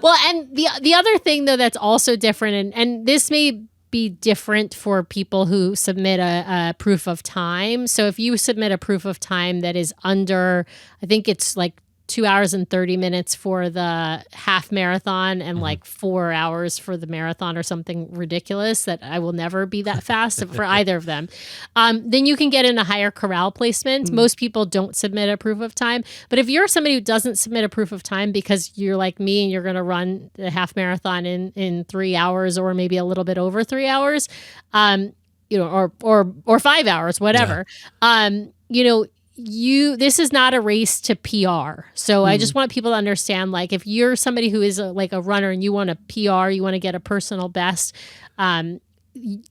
Well, and the other thing though that's also different, and this may be different for people who submit a proof of time. So if you submit a proof of time that is under, I think it's like 2 hours and 30 minutes for the half marathon and like 4 hours for the marathon or something ridiculous that I will never be that fast for either of them, then you can get in a higher corral placement. Most people don't submit a proof of time. But if you're somebody who doesn't submit a proof of time because you're like me and you're going to run the half marathon in 3 hours or maybe a little bit over 3 hours, or 5 hours, whatever, this is not a race to PR. So I just want people to understand, like, if you're somebody who is a runner and you want a PR, you want to get a personal best, Run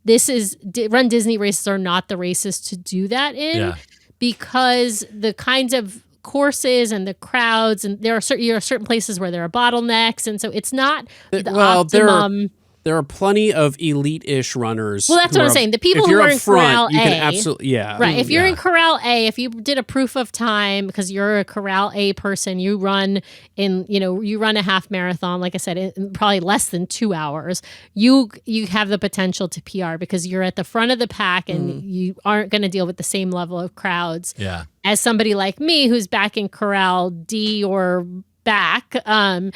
Disney races are not the races to do that in, because the kinds of courses and the crowds, and there are certain places where there are bottlenecks, and so it's not the optimum. There are plenty of elite-ish runners. Well, that's what I'm saying. The people who are in Corral A, you can absolutely, right? If you're in Corral A, if you did a proof of time because you're a Corral A person, you run a half marathon. Like I said, in probably less than 2 hours. You have the potential to PR because you're at the front of the pack and you aren't going to deal with the same level of crowds. Yeah. As somebody like me who's back in Corral D or back, and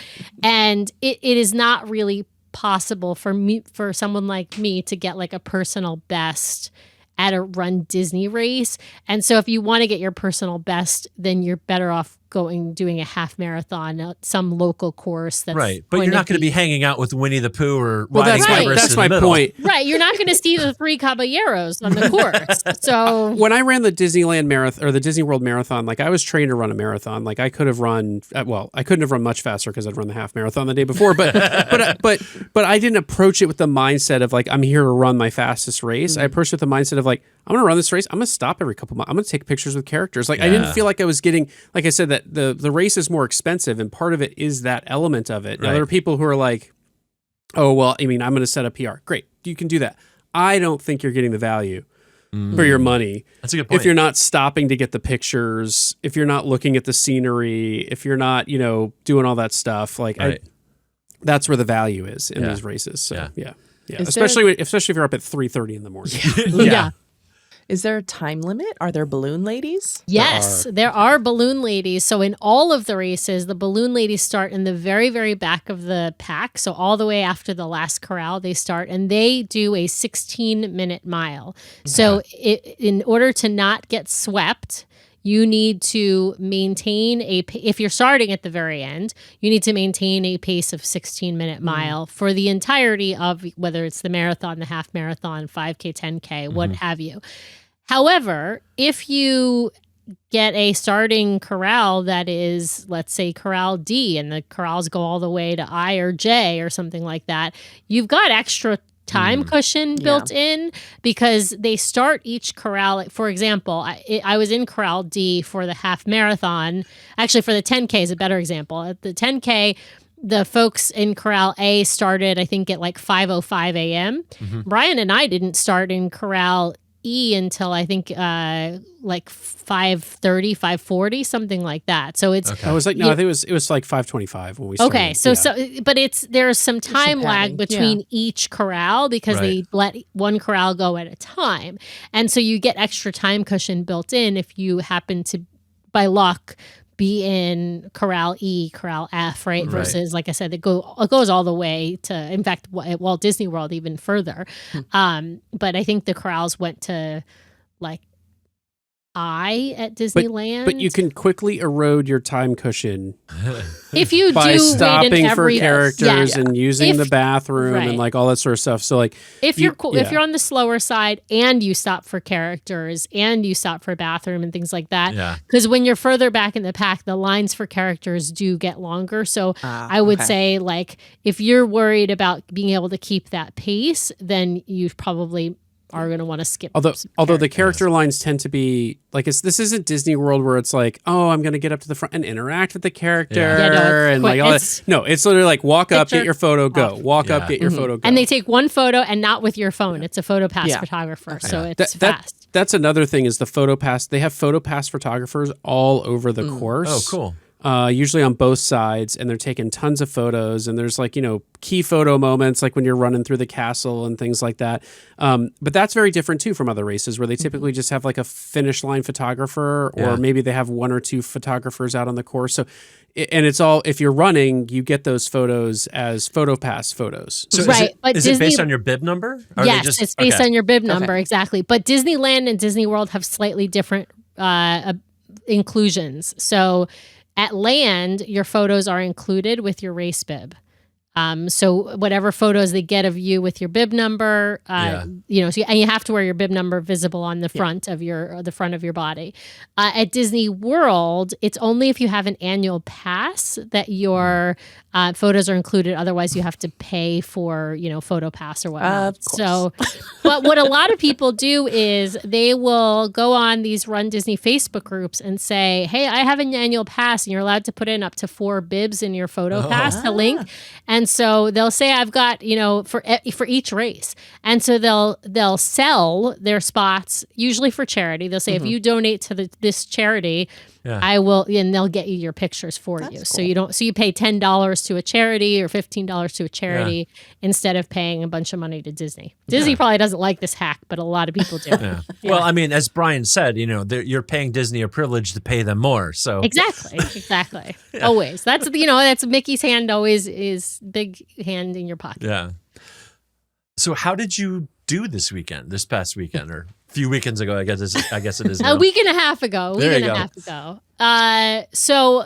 it is not really possible for someone like me to get like a personal best at a Run Disney race. And so if you want to get your personal best, then you're better off doing a half marathon at some local course. That's right. But you're not going to be hanging out with Winnie the Pooh or well, riding Everest that's in my the middle. point. Right. You're not going to see the 3 caballeros on the course. So when I ran the Disneyland Marathon or the Disney World Marathon, like I was trained to run a marathon. Like I could have run, I couldn't have run much faster because I'd run the half marathon the day before. But but I didn't approach it with the mindset of like, I'm here to run my fastest race. I approached it with the mindset of like, I'm going to run this race. I'm going to stop every couple months. I'm going to take pictures with characters. Like I didn't feel like I was getting, like I said, that the race is more expensive, and part of it is that element of it. Now, there are people who are like, oh, well, I mean, I'm going to set a PR. Great. You can do that. I don't think you're getting the value for your money. That's a good point. If you're not stopping to get the pictures, if you're not looking at the scenery, if you're not, doing all that stuff, like that's where the value is in these races. So yeah. Especially if you're up at 3:30 in the morning. yeah. Is there a time limit? Are there balloon ladies? Yes, there are balloon ladies. So in all of the races, the balloon ladies start in the very, very back of the pack. So all the way after the last corral, they start, and they do a 16-minute mile. So in order to not get swept, you need to maintain if you're starting at the very end, you need to maintain a pace of 16-minute mile for the entirety of whether it's the marathon, the half marathon, 5K, 10K, what have you. However, if you get a starting corral that is, let's say, Corral D, and the corrals go all the way to I or J or something like that, you've got extra time cushion built in because they start each corral. For example, I was in Corral D for the half marathon. Actually, for the 10K is a better example. At the 10K, the folks in Corral A started, I think, at like 5:05 a.m. Brian and I didn't start in Corral E until I think like 5:30, 5:40, something like that. So it's I was like, no, I think it was like 5:25 when we started. okay. So but there's some time lag between each corral because they let one corral go at a time, and so you get extra time cushion built in if you happen to, by luck, be in Corral E, Corral F, right? Versus, like I said, it goes all the way to, in fact, at Walt Disney World even further. But I think the corrals went to like eye at But Disneyland. you can quickly erode your time cushion if you by do stopping wait in for every, characters and using the If- bathroom right. and like all that sort of stuff. So like if you- if you're on the slower side and you stop for characters and you stop for bathroom and things like that, Yeah. because when you're further back in the pack, the lines for characters do get longer. So I would say, like, if you're worried about being able to keep that pace, then you probably are going to want to skip. Although the character lines tend to be like this isn't Disney World where it's like, oh, I'm going to get up to the front and interact with the character and like all that. No, it's literally like walk up, get your photo, go. Walk up, get your photo, go. And they take one photo and not with your phone. It's a photo pass photographer, so it's fast. That's another thing is the photo pass. They have photo pass photographers all over the course. Oh, cool. Usually on both sides, and they're taking tons of photos, and there's like, key photo moments like when you're running through the castle and things like that. But that's very different too from other races where they typically just have like a finish line photographer, or maybe they have one or two photographers out on the course. So, and it's all, if you're running, you get those photos as photo pass photos. So Right, but is it based on your bib number? Or Yes, it's based on your bib number, exactly. But Disneyland and Disney World have slightly different inclusions. So at land, your photos are included with your race bib. So whatever photos they get of you with your bib number, and you have to wear your bib number visible on the front of your body. At Disney World, it's only if you have an annual pass that your photos are included. Otherwise, you have to pay for photo pass or whatnot. So, but what a lot of people do is they will go on these Run Disney Facebook groups and say, "Hey, I have an annual pass, and you're allowed to put in up to 4 bibs in your photo pass to link." And so they'll say, I've got, for each race. And so they'll sell their spots, usually for charity. They'll say, if you donate to this charity, I will, and they'll get you your pictures for you. Cool. So you pay $10 to a charity or $15 to a charity instead of paying a bunch of money to Disney. Disney probably doesn't like this hack, but a lot of people do. Well, I mean, as Brian said, you're paying Disney a privilege to pay them more. So exactly. Always. That's Mickey's hand always is big hand in your pocket. Yeah. So how did you do this past weekend, or a few weekends ago? I guess it is now. A week and a half ago. So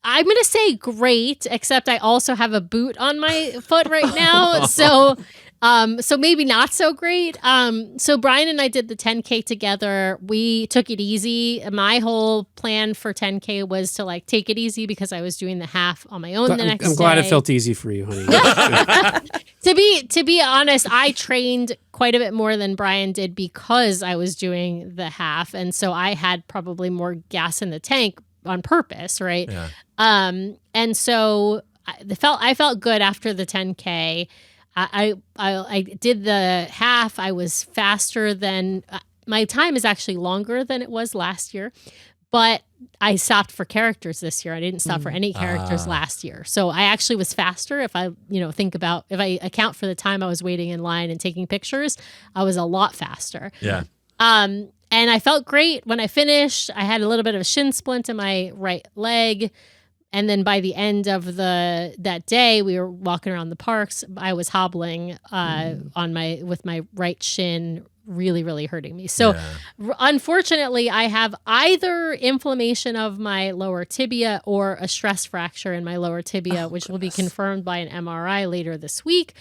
I'm going to say great, except I also have a boot on my foot right now. So maybe not so great. So Brian and I did the 10K together. We took it easy. My whole plan for 10K was to take it easy because I was doing the half on my own the next day. I'm glad it felt easy for you, honey. To be honest, I trained quite a bit more than Brian did because I was doing the half. And so I had probably more gas in the tank on purpose. Right. Yeah. And so I felt good after the 10K. I did the half. I was faster than my time is actually longer than it was last year, but I stopped for characters this year. I didn't stop for any characters last year. So I actually was faster. If I, if I account for the time I was waiting in line and taking pictures, I was a lot faster. Yeah. And I felt great when I finished. I had a little bit of a shin splint in my right leg. And then by the end of that day, we were walking around the parks. I was hobbling with my right shin really, really hurting me. So unfortunately, I have either inflammation of my lower tibia or a stress fracture in my lower tibia, which will be confirmed by an MRI later this week.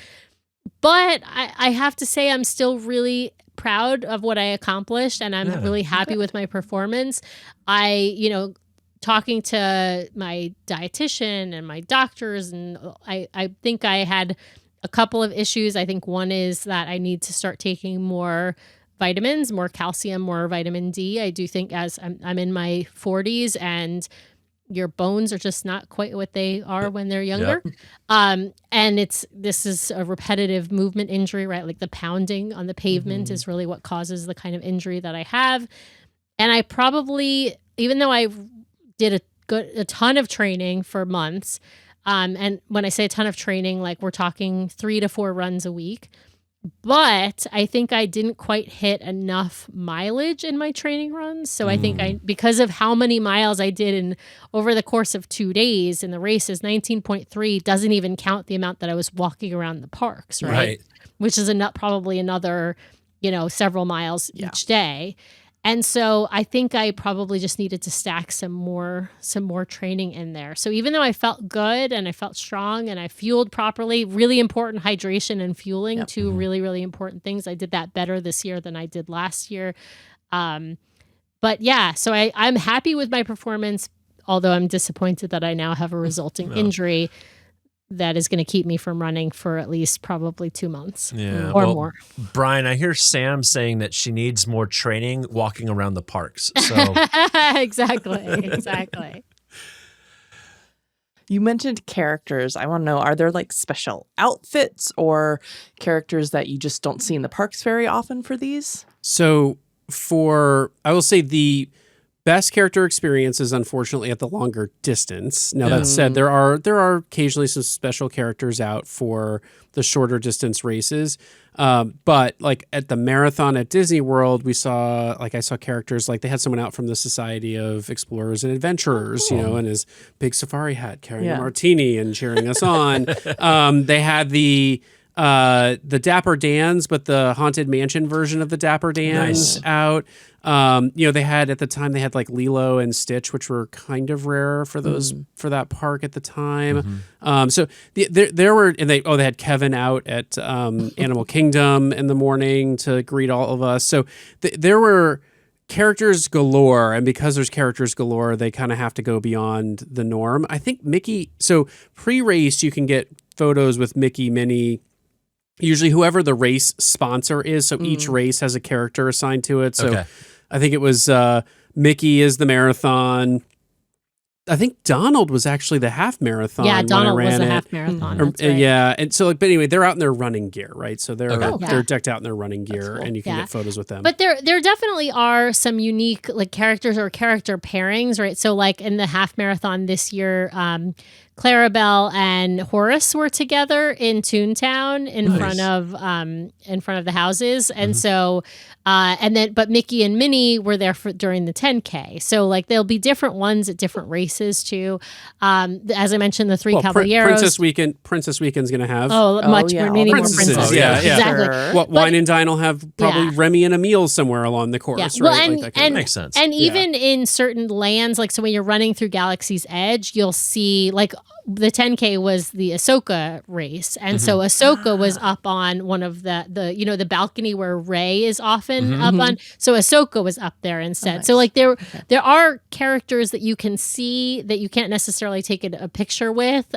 But I have to say I'm still really proud of what I accomplished, and I'm really happy with my performance. Talking to my dietitian and my doctors, and I think I had a couple of issues. I think one is that I need to start taking more vitamins, more calcium, more vitamin D. I do think as I'm in my 40s and your bones are just not quite what they are when they're younger. Yep. And this is a repetitive movement injury, right? Like the pounding on the pavement is really what causes the kind of injury that I have. And I probably, even though I did a ton of training for months. And when I say a ton of training, we're talking 3 to 4 runs a week. But I think I didn't quite hit enough mileage in my training runs. So I think because of how many miles I did over the course of 2 days, and the race is 19.3, doesn't even count the amount that I was walking around the parks, right? Which is probably another, several miles each day. And so I think I probably just needed to stack some more training in there. So even though I felt good and I felt strong and I fueled properly, really important hydration and fueling, two really, really important things. I did that better this year than I did last year. But yeah, so I'm happy with my performance, although I'm disappointed that I now have a resulting injury that is going to keep me from running for at least probably 2 months or more. Brian, I hear Sam saying that she needs more training walking around the parks. So Exactly. You mentioned characters. I want to know, are there like special outfits or characters that you just don't see in the parks very often for these? So I will say the best character experience is unfortunately at the longer distance. Now that said, there are occasionally some special characters out for the shorter distance races. But like at the marathon at Disney World, I saw characters like they had someone out from the Society of Explorers and Adventurers, in his big safari hat carrying a martini and cheering us on. They had the Dapper Dans, but the Haunted Mansion version of the Dapper Dans out. They had like Lilo and Stitch, which were kind of rare for that park at the time. So they had Kevin out at Animal Kingdom in the morning to greet all of us. So there were characters galore, and because there's characters galore, they kind of have to go beyond the norm. I think Mickey. So pre-race, you can get photos with Mickey, Minnie. Usually whoever the race sponsor is. So each race has a character assigned to it. So I think it was Mickey is the marathon. I think Donald was actually the half marathon. Yeah, Donald when I ran was a it. half marathon. That's right. Yeah. And so, but anyway, they're out in their running gear, right? So they're decked out in their running gear, and you can get photos with them. But there definitely are some unique like characters or character pairings, right? So like in the half marathon this year, Clarabelle and Horace were together in Toontown in front of the houses, and so but Mickey and Minnie were there during the 10K. So like there'll be different ones at different races too. As I mentioned, the three Caballeros. Princess Weekend's going to have many more princesses. Yeah, exactly. Sure. Wine and Dine will have probably Remy and Emile somewhere along the course, right? Well, that makes sense. And even in certain lands, like so when you're running through Galaxy's Edge, you'll see like the 10K was the Ahsoka race, and so Ahsoka was up on one of the balcony where Rey is often up on. So Ahsoka was up there instead. So like there are characters that you can see that you can't necessarily take a picture with.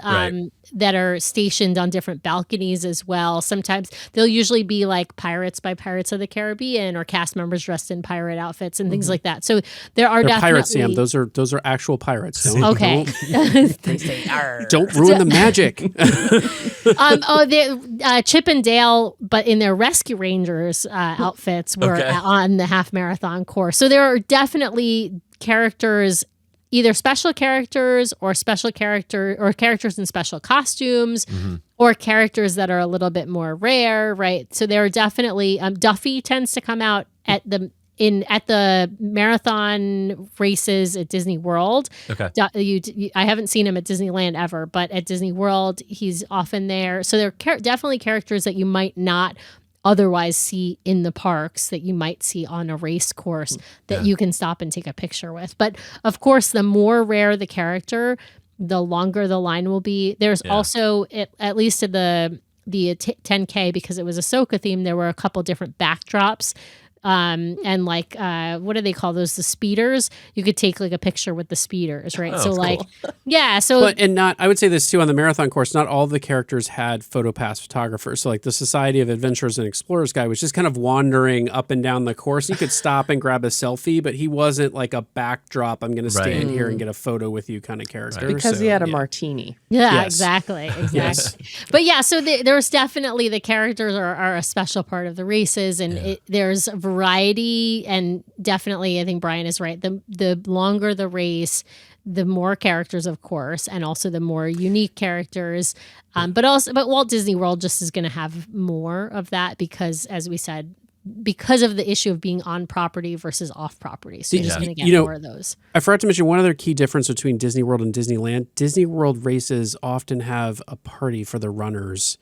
That are stationed on different balconies as well. Sometimes they'll usually be like pirates by Pirates of the Caribbean or cast members dressed in pirate outfits and things like that. So they're definitely pirates, Sam. Those are actual pirates. Okay. Don't ruin the magic. Chip and Dale, but in their Rescue Rangers outfits were on the half marathon course. So there are definitely characters, either special characters or characters in special costumes or characters that are a little bit more rare, right? So there are definitely Duffy tends to come out at the marathon races at Disney World. Okay. I haven't seen him at Disneyland ever, but at Disney World, he's often there. So there are definitely characters that you might not otherwise see in the parks that you might see on a race course that you can stop and take a picture with. But of course, the more rare the character, the longer the line will be. There's also, at least at the 10K, because it was Ahsoka themed, there were a couple different backdrops. And like, what do they call those? The speeders. You could take like a picture with the speeders, right? So like, cool. Yeah. So, I would say this too on the marathon course, not all the characters had PhotoPass photographers. So like the Society of Adventurers and Explorers guy was just kind of wandering up and down the course. You could stop and grab a selfie, but he wasn't like a backdrop. I'm going to stand here and get a photo with you kind of character. Right. Because he had a martini. Yeah, yes. Exactly. Yes. But yeah, so there's definitely the characters are a special part of the races, and there's a variety, and definitely I think Brian is right. The longer the race, the more characters, of course, and also the more unique characters. But Walt Disney World just is going to have more of that because, as we said, because of the issue of being on property versus off property. So you're just going to get more of those. I forgot to mention one other key difference between Disney World and Disneyland. Disney World races often have a party for the runners.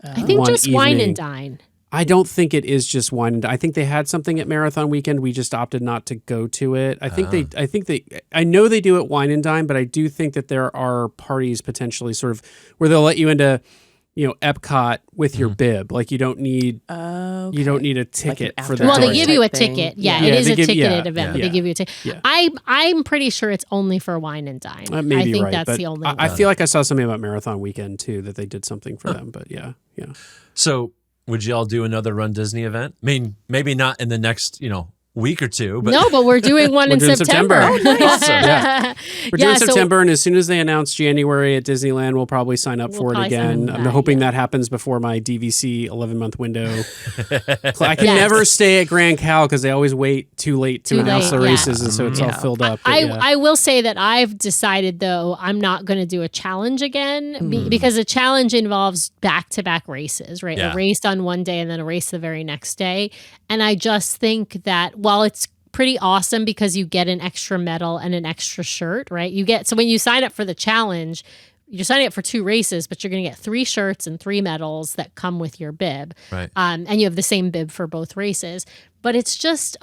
I think just wine and dine. I don't think it is just wine and dine. I think they had something at Marathon Weekend. We just opted not to go to it. I know they do it wine and dine, but I do think that there are parties potentially sort of where they'll let you into, Epcot with your bib. Like you don't need a ticket an for after the Well, they hours give you a type thing. ticket. Yeah, Yeah, it is they a give- ticketed yeah, event. But yeah. they give you a ticket. Yeah. I'm pretty sure it's only for wine and dine. Maybe I think right, that's but the only I one. feel like I saw something about Marathon Weekend too, that they did something for them, but yeah. So would y'all do another Run Disney event? I mean, maybe not in the next, week or two, but No, but we're doing one in doing September. September. Awesome. Yeah. We're Yeah, doing so- September, and as soon as they announce January at Disneyland, we'll probably sign up We'll for it probably sign up again. for I'm that, hoping yeah. that happens before my DVC 11-month window. I can Yes. never stay at Grand Cal because they always wait too late to Too announce late, the yeah. races, and so it's all Yeah. filled up. but I, yeah. I will say that I've decided, though, I'm not going to do a challenge again because a challenge involves back-to-back races, right? Yeah. A race on one day and then a race the very next day. And I just think that while it's pretty awesome because you get an extra medal and an extra shirt, right? So when you sign up for the challenge, you're signing up for 2 races, but you're going to get 3 shirts and 3 medals that come with your bib. Right. And you have the same bib for both races. But it's just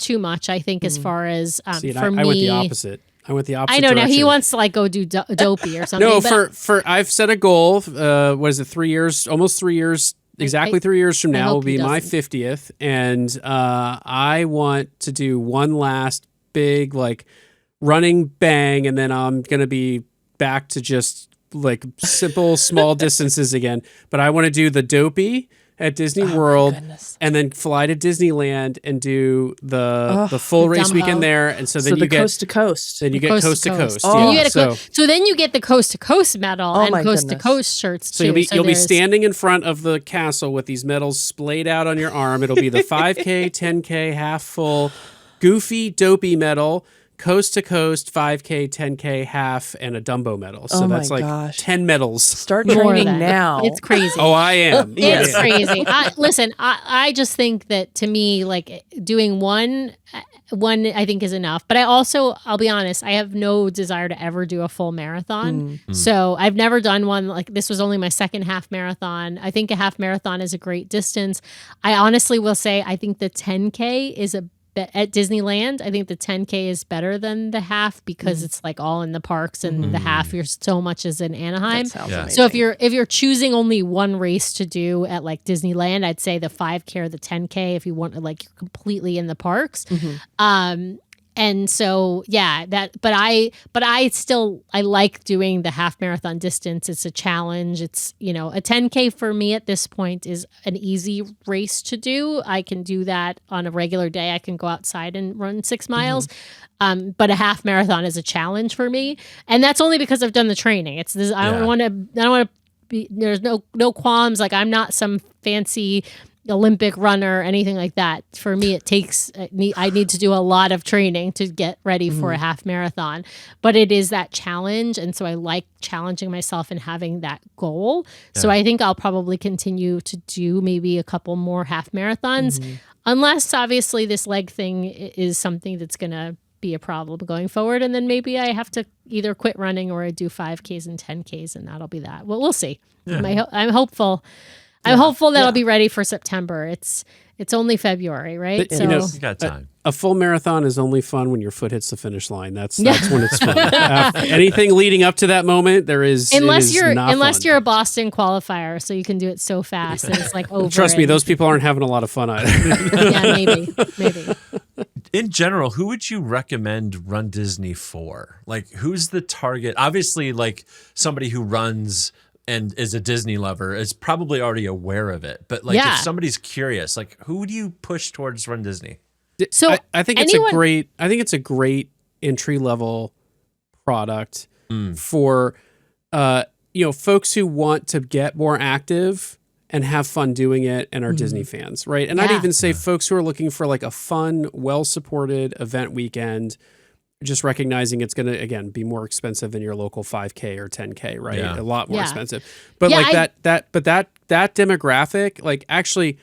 too much, I think, as far as See, and for me. I went the opposite. I went the opposite. I know now he direction. wants to like go do dopey or something. No, but for I've set a goal. What is it? 3 years, almost 3 years. Exactly 3 years from I now hope will be he my doesn't. 50th, and I want to do one last big running bang, and then I'm gonna be back to just simple small distances again. But I want to do the dopey at Disney World, goodness. and then fly to Disneyland and do the full race Dumbo. weekend there, and so then So you the get coast to coast. then you get coast to coast. Oh. And you Yeah, get so then you get the coast to coast medal Oh and my coast to goodness. coast shirts So too. you'll be there's- standing in front of the castle with these medals splayed out on your arm. It'll be the 5K, 10K, half full, goofy, dopey medal, coast to coast, 5K, 10K, half, and a Dumbo medal. So Oh my that's like gosh. 10 medals. Start more training than- now. It's crazy. Oh, I am. It's Yeah. crazy. Listen, I just think that to me, like doing one I think is enough. But I'll be honest, I have no desire to ever do a full marathon. So I've never done one. Like this was only my second half marathon. I think a half marathon is a great distance. I honestly will say, I think the 10K is at Disneyland, I think the 10K is better than the half because it's like all in the parks, and the half you're so much as in Anaheim. That sounds Yeah. amazing. So if you're choosing only one race to do at like Disneyland, I'd say the 5K or the 10K if you want to like you're completely in the parks. And so yeah, but I like doing the half marathon distance. It's a challenge. It's, a 10K for me at this point is an easy race to do. I can do that on a regular day. I can go outside and run 6 miles. But a half marathon is a challenge for me. And that's only because I've done the training. It's this, I don't want to be, there's no qualms. Like I'm not some fancy Olympic runner or anything like that. For me, it takes, I need to do a lot of training to get ready for a half marathon, but it is that challenge. And so I like challenging myself and having that goal. So I think I'll probably continue to do maybe a couple more half marathons, unless obviously this leg thing is something that's going to be a problem going forward. And then maybe I have to either quit running or I do 5Ks and 10Ks and that'll be that. Well, we'll see. I'm hopeful. I'm hopeful that I'll be ready for September. It's only February, right? But, So You got time. A full marathon is only fun when your foot hits the finish line. That's when it's fun. Anything leading up to that moment, unless you're fun. you're a Boston qualifier, so you can do it so fast that it's like over. Trust me, in- those people aren't having a lot of fun either. Yeah, maybe. In general, who would you recommend Run Disney for? Like, who's the target? Obviously, like somebody who runs and is a Disney lover is probably already aware of it. But like, Yeah. if somebody's curious, like, who would you push towards Run Disney? So I think it's a great entry level product for folks who want to get more active and have fun doing it and are Disney fans, right? And I'd Yeah. even say folks who are looking for like a fun, well-supported event weekend, just recognizing it's going to, again, be more expensive than your local 5K or 10K, right? Yeah. A lot more Yeah. expensive. But Yeah, like that demographic, like actually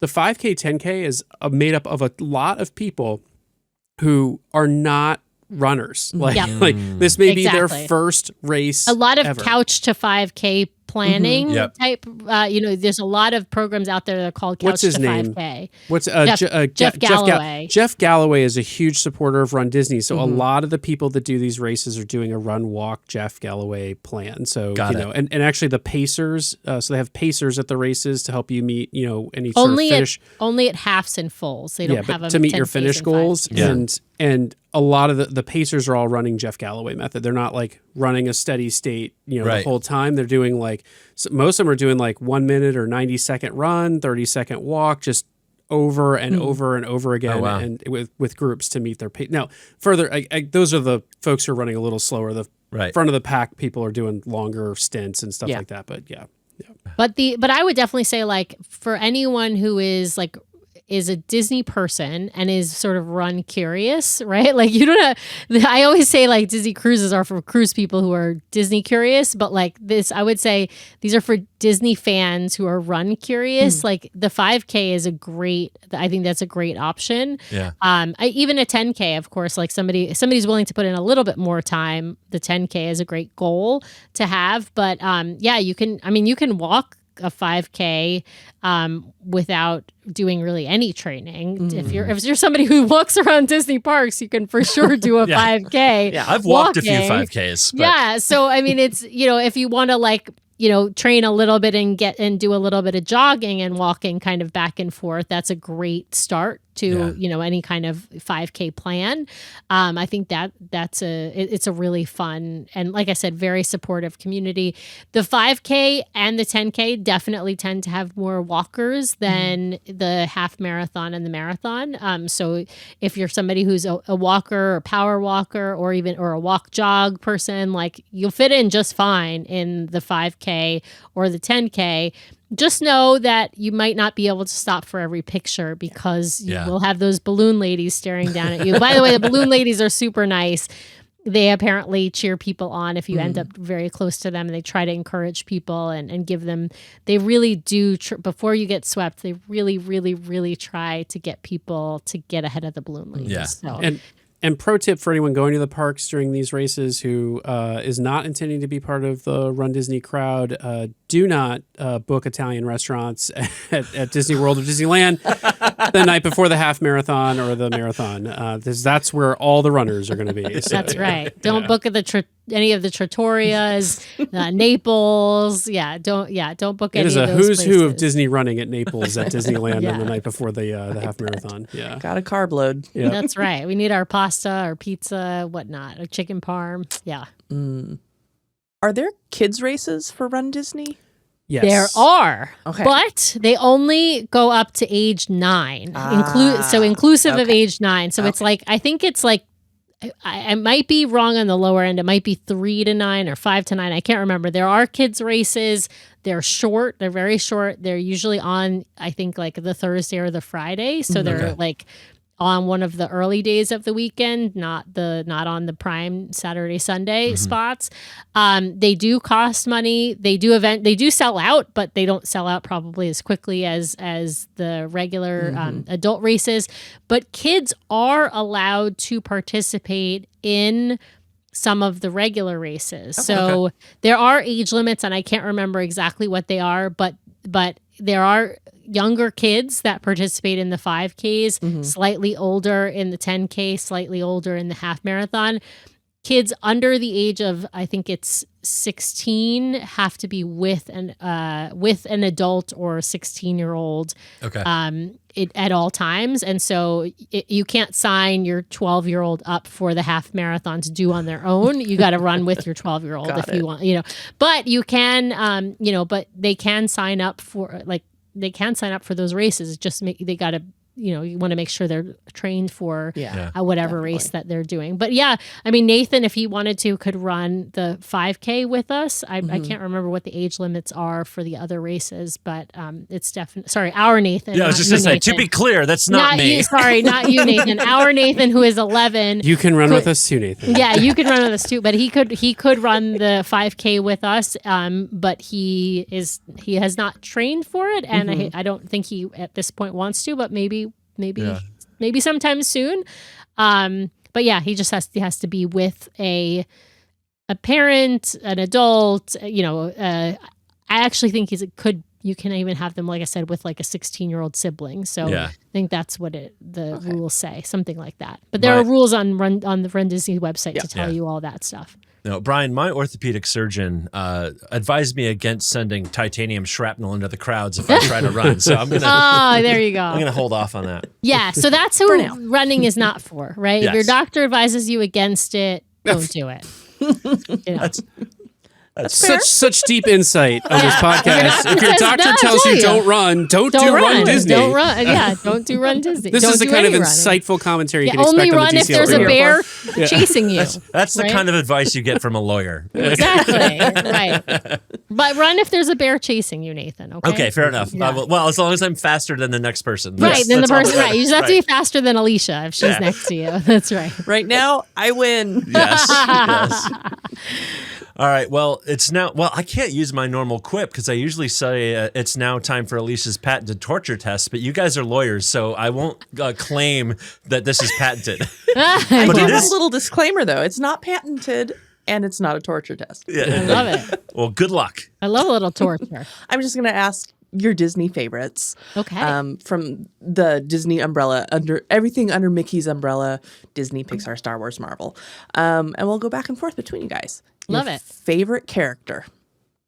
the 5K, 10K is made up of a lot of people who are not runners. Like, Yep. like this may be their Exactly. first race a lot of ever. couch to 5K planning Yep. type. There's a lot of programs out there that are called Couch What's his to name? 5K. What's Jeff Galloway. Jeff Galloway is a huge supporter of Run Disney. So a Mm-hmm. lot of the people that do these races are doing a run walk Jeff Galloway plan. So Got it. and actually the pacers. So they have pacers at the races to help you meet any sort of finish. Only at halves and fulls. They don't have but them to meet your 10Ks finish and goals. 5Ks. And a lot of the pacers are all running Jeff Galloway method. They're not like running a steady state, the Right. whole time. They're doing most of them are doing like 1 minute or 90-second run, 30-second walk, just over and over and over again, Oh, wow. and with groups to meet their pace. Now, further, those are the folks who are running a little slower. The Right. front of the pack people are doing longer stints and stuff Yeah. like that. But yeah. But I would definitely say, like, for anyone who is a Disney person and is sort of run curious, right? Like, you don't have, I always say like Disney cruises are for cruise people who are Disney curious, but like this, I would say these are for Disney fans who are run curious. Like the 5K is I think that's a great option. Yeah. Even a 10K, of course, like somebody's willing to put in a little bit more time. The 10K is a great goal to have, but you can walk a 5K without doing really any training. If you're somebody who walks around Disney parks, you can for sure do a 5K. Yeah. I've walked a few walking. 5Ks. But Yeah. So, I mean, it's, if you want to train a little bit and do a little bit of jogging and walking kind of back and forth, that's a great start to, any kind of 5K plan. I think it's a really fun and, like I said, very supportive community. The 5K and the 10K definitely tend to have more walkers than the half marathon and the marathon. So if you're somebody who's a walker or power walker or a walk jog person, like you'll fit in just fine in the 5K or the 10K. Just know that you might not be able to stop for every picture because you will have those balloon ladies staring down at you. By the way, the balloon ladies are super nice. They apparently cheer people on if you end up very close to them, and they try to encourage people and give them, they really do, before you get swept, they really, really, really try to get people to get ahead of the balloon ladies. Yeah. So. And pro tip for anyone going to the parks during these races who is not intending to be part of the Run Disney crowd, do not book Italian restaurants at Disney World or Disneyland the night before the half marathon or the marathon. That's where all the runners are going to be. So, That's right. Don't book at any of the trattorias, Naples. Don't book It any is of a those who's who of places. Disney running at Naples at Disneyland Yeah. on the night before the half marathon. Yeah. Got a carb load. Yeah. That's right. We need our pasta, our pizza, whatnot, a chicken parm. Yeah. Are there kids races for Run Disney? Yes. There are, Okay. but they only go up to age 9, inclusive of okay. age 9. So it's like, I think it's like, I might be wrong on the lower end. It might be 3 to 9 or 5 to 9. I can't remember. There are kids races. They're short. They're very short. They're usually on, I think, like the Thursday or the Friday. So they're like on one of the early days of the weekend, not on the prime Saturday, Sunday spots. They do cost money. They do sell out, but they don't sell out probably as quickly as the regular adult races. But kids are allowed to participate in some of the regular races. So there are age limits, and I can't remember exactly what they are, but there are younger kids that participate in the 5Ks, slightly older in the 10K, slightly older in the half marathon. Kids under the age of, I think it's 16, have to be with an adult or a 16-year-old at all times. And so you can't sign your 12-year-old up for the half marathon to do on their own. You got to run with your 12-year-old if you want, but you can, but they can sign up for those races. Just they got to, you want to make sure they're trained for whatever race that they're doing. But yeah, I mean, Nathan, if he wanted to, could run the 5K with us. I can't remember what the age limits are for the other races, but it's definitely, sorry, our Nathan. Yeah, I was just going to say, to be clear, that's not me. You, sorry, not you, Nathan. Our Nathan, who is 11. You can run with us too, Nathan. Yeah, you can run with us too, but he could run the 5K with us. But he has not trained for it, and I don't think he at this point wants to, but maybe sometime soon. But yeah, he just has to be with a parent, an adult, actually think you can even have them, like I said, with like a 16-year-old sibling. So I think that's what the rules say, something like that. But there are rules on the runDisney website to tell you all that stuff. No, Brian, my orthopedic surgeon advised me against sending titanium shrapnel into the crowds if I try to run. So I'm gonna. There you go. I'm gonna hold off on that. Yeah, so that's who running is not for, right? If your doctor advises you against it, don't do it. You know. That's such deep insight on this podcast. If your doctor tells you don't run, don't do runDisney. Don't run. Yeah, don't do runDisney. This is the kind of insightful commentary you can expect only on run the if DCL there's a Duo. bear chasing you. That's the kind of advice you get from a lawyer. Exactly. Right. But run if there's a bear chasing you, Nathan. Okay, fair enough. Yeah. Well, as long as I'm faster than the next person. Right, then the that's all person, that right. You just have to be faster than Alicia if she's next to you. That's right. Right now, I win. Yes. All right. Well, it's now. Well, I can't use my normal quip because I usually say it's now time for Alicia's patented torture test. But you guys are lawyers, so I won't claim that this is patented. I do have a little disclaimer though. It's not patented and it's not a torture test. Yeah. I love it. Well, good luck. I love a little torture. I'm just going to ask your Disney favorites. Okay. From the Disney umbrella, everything under Mickey's umbrella, Disney, Pixar, Star Wars, Marvel. And we'll go back and forth between you guys. Love Your it. Favorite character?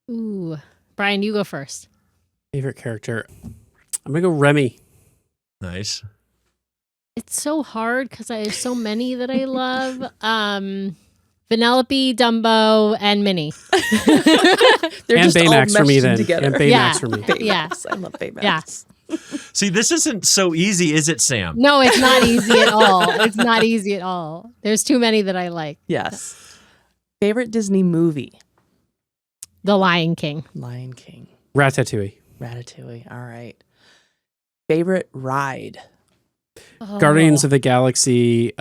Ooh. Brian, you go first. Favorite character? I'm going to go Remy. Nice. It's so hard because there's so many that I love. Vanellope, Dumbo, and Minnie. They're And just all Baymax for me meshed then. together. And Baymax for me. Baymax. I love Baymax. Yeah. See, this isn't so easy, is it, Sam? No, it's not easy at all. It's not easy at all. There's too many that I like. Yes. Favorite Disney movie? The Lion King. Lion King. Ratatouille. Ratatouille. All right. Favorite ride? Guardians of the Galaxy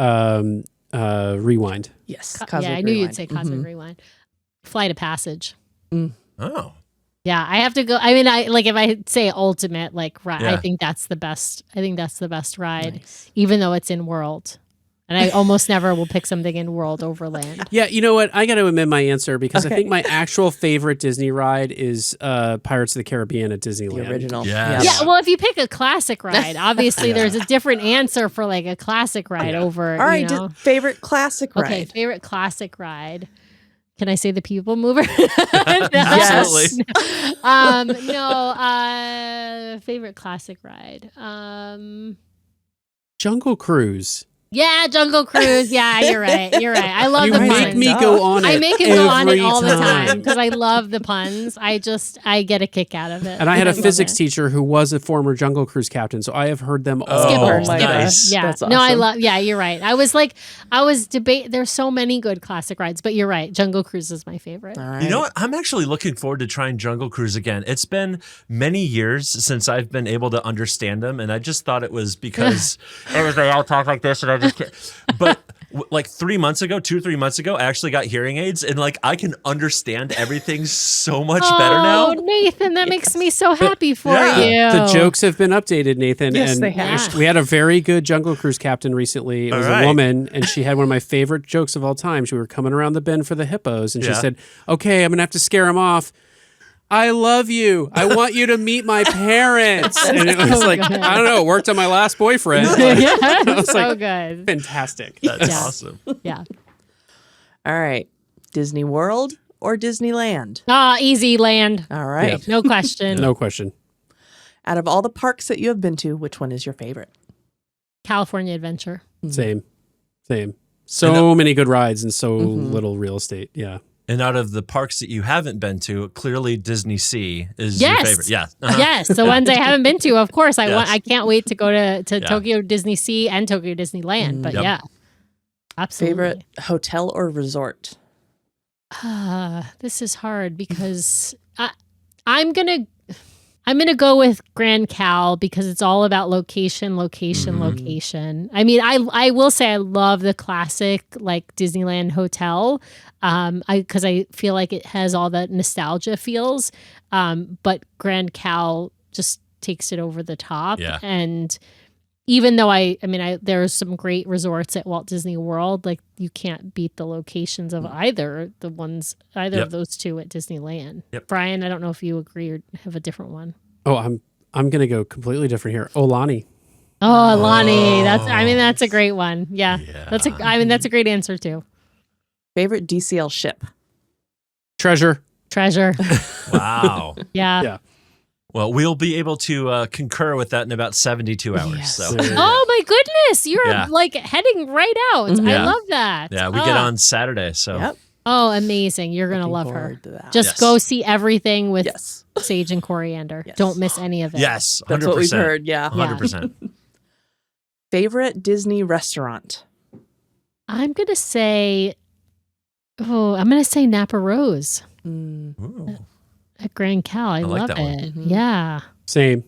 Rewind. Yes. Yeah, I knew you'd say Cosmic Rewind. Flight of Passage. Oh. Yeah, I have to go. I mean, if I say ultimate, ride, Yeah. I think that's the best. I think that's the best ride, Nice. even though it's in World. And I almost never will pick something in World over Land. Yeah, you know what? I got to amend my answer because Okay. I think my actual favorite Disney ride is Pirates of the Caribbean at Disneyland. The original. Yes. Yeah, well, if you pick a classic ride, obviously there's a different answer for a classic ride over. All right. You know? Favorite classic ride? Okay, favorite classic ride. Can I say the People Mover? Absolutely. Favorite classic ride. Jungle Cruise. Yeah, Jungle Cruise. Yeah, you're right. I love You the make puns. me go on it. I make him go on it every all the time time. because I love the puns. I get a kick out of it. And I had a love physics it. teacher who was a former Jungle Cruise captain, so I have heard them all. Skipper. my Skipper. gosh. Yeah. That's No, I awesome. love. Yeah, you're right. I was there's so many good classic rides, but you're right. Jungle Cruise is my favorite. All right. You know what? I'm actually looking forward to trying Jungle Cruise again. It's been many years since I've been able to understand them, and I just thought it was because they all talk like this, and I just can't. But 3 months ago, 2-3 months ago, I actually got hearing aids, and I can understand everything so much better now. Oh, Nathan, that makes me so happy for Yeah. you. The jokes have been updated, Nathan. Yes, and they have. We had a very good Jungle Cruise captain recently. It was All right. a woman, and she had one of my favorite jokes of all time. We were coming around the bend for the hippos, and she Yeah. said, "Okay, I'm going to have to scare him off. I love you. I want you to meet my parents." And it was I don't know, it worked on my last boyfriend. Yeah, I was so like, good. fantastic. That's Yeah. awesome. Yeah. All right. Disney World or Disneyland? Easy land. All right. No question. No question. Out of all the parks that you have been to, which one is your favorite? California Adventure. Same. So many good rides and so little real estate. Yeah. And out of the parks that you haven't been to, clearly Disney Sea is Yes. your favorite. Yeah. Uh-huh. Yes, the ones I haven't been to, of course. Yes. I can't wait to go to Yeah. Tokyo Disney Sea and Tokyo Disneyland. But Yep. yeah, absolutely. Favorite hotel or resort? This is hard because I'm gonna go with Grand Cal because it's all about location. I mean, I will say I love the classic Disneyland hotel, because I feel like it has all that nostalgia feels. But Grand Cal just takes it over the top, Yeah. and even though there's some great resorts at Walt Disney World, like you can't beat the locations of either of those two at Disneyland. Yep. Brian, I don't know if you agree or have a different one. Oh, I'm gonna go completely different here. Olani. Oh, Lonnie, that's a great one. Yeah. That's a great answer too. Favorite DCL ship? Treasure. Wow. Yeah. Well, we'll be able to concur with that in about 72 hours. Yes. So. Oh my goodness, you're like heading right out. I love that. Yeah, we get on Saturday. So. Yep. Oh, amazing. You're going to love her. forward to that. Just go see everything with Yes. sage and coriander. Yes. Don't miss any of it. Yes, 100%. That's what we've heard. Yeah. 100%. Favorite Disney restaurant? I'm going to say Napa Rose Mm, at Grand Cal. I like love that one. it. Mhm. Yeah. Same.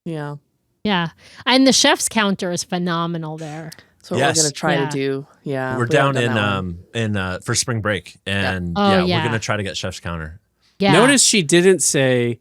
yeah. Yeah. And the chef's counter is phenomenal there. That's what Yes. we're going to try Yeah. to do. Yeah. We're we down haven't done that one. in for spring break, and Oh, we're yeah. gonna try to get Chef's Counter. Yeah. Notice she didn't say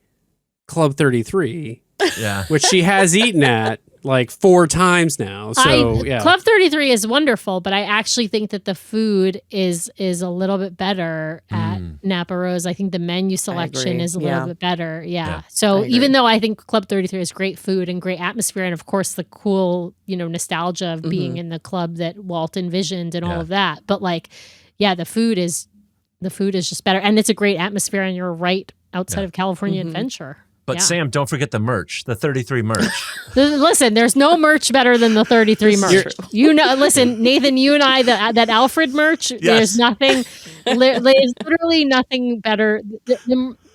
Club 33, Yeah, which she has eaten at like 4 times now. So yeah. Club 33 is wonderful, but I actually think that the food is a little bit better at Napa Rose. I think the menu selection agree. is a little Yeah. bit better. Yeah. Yeah. So I agree. even though I think Club 33 is great food and great atmosphere, and of course the cool, nostalgia of being in the club that Walt envisioned and all Yeah. of that, but the food is just better, and it's a great atmosphere, and you're right outside of California Adventure. but Yeah. Sam, don't forget the merch, the 33 merch. Listen, there's no merch better than the 33 merch. Listen, Nathan, you and I, that Alfred merch, there's nothing, there's literally nothing better.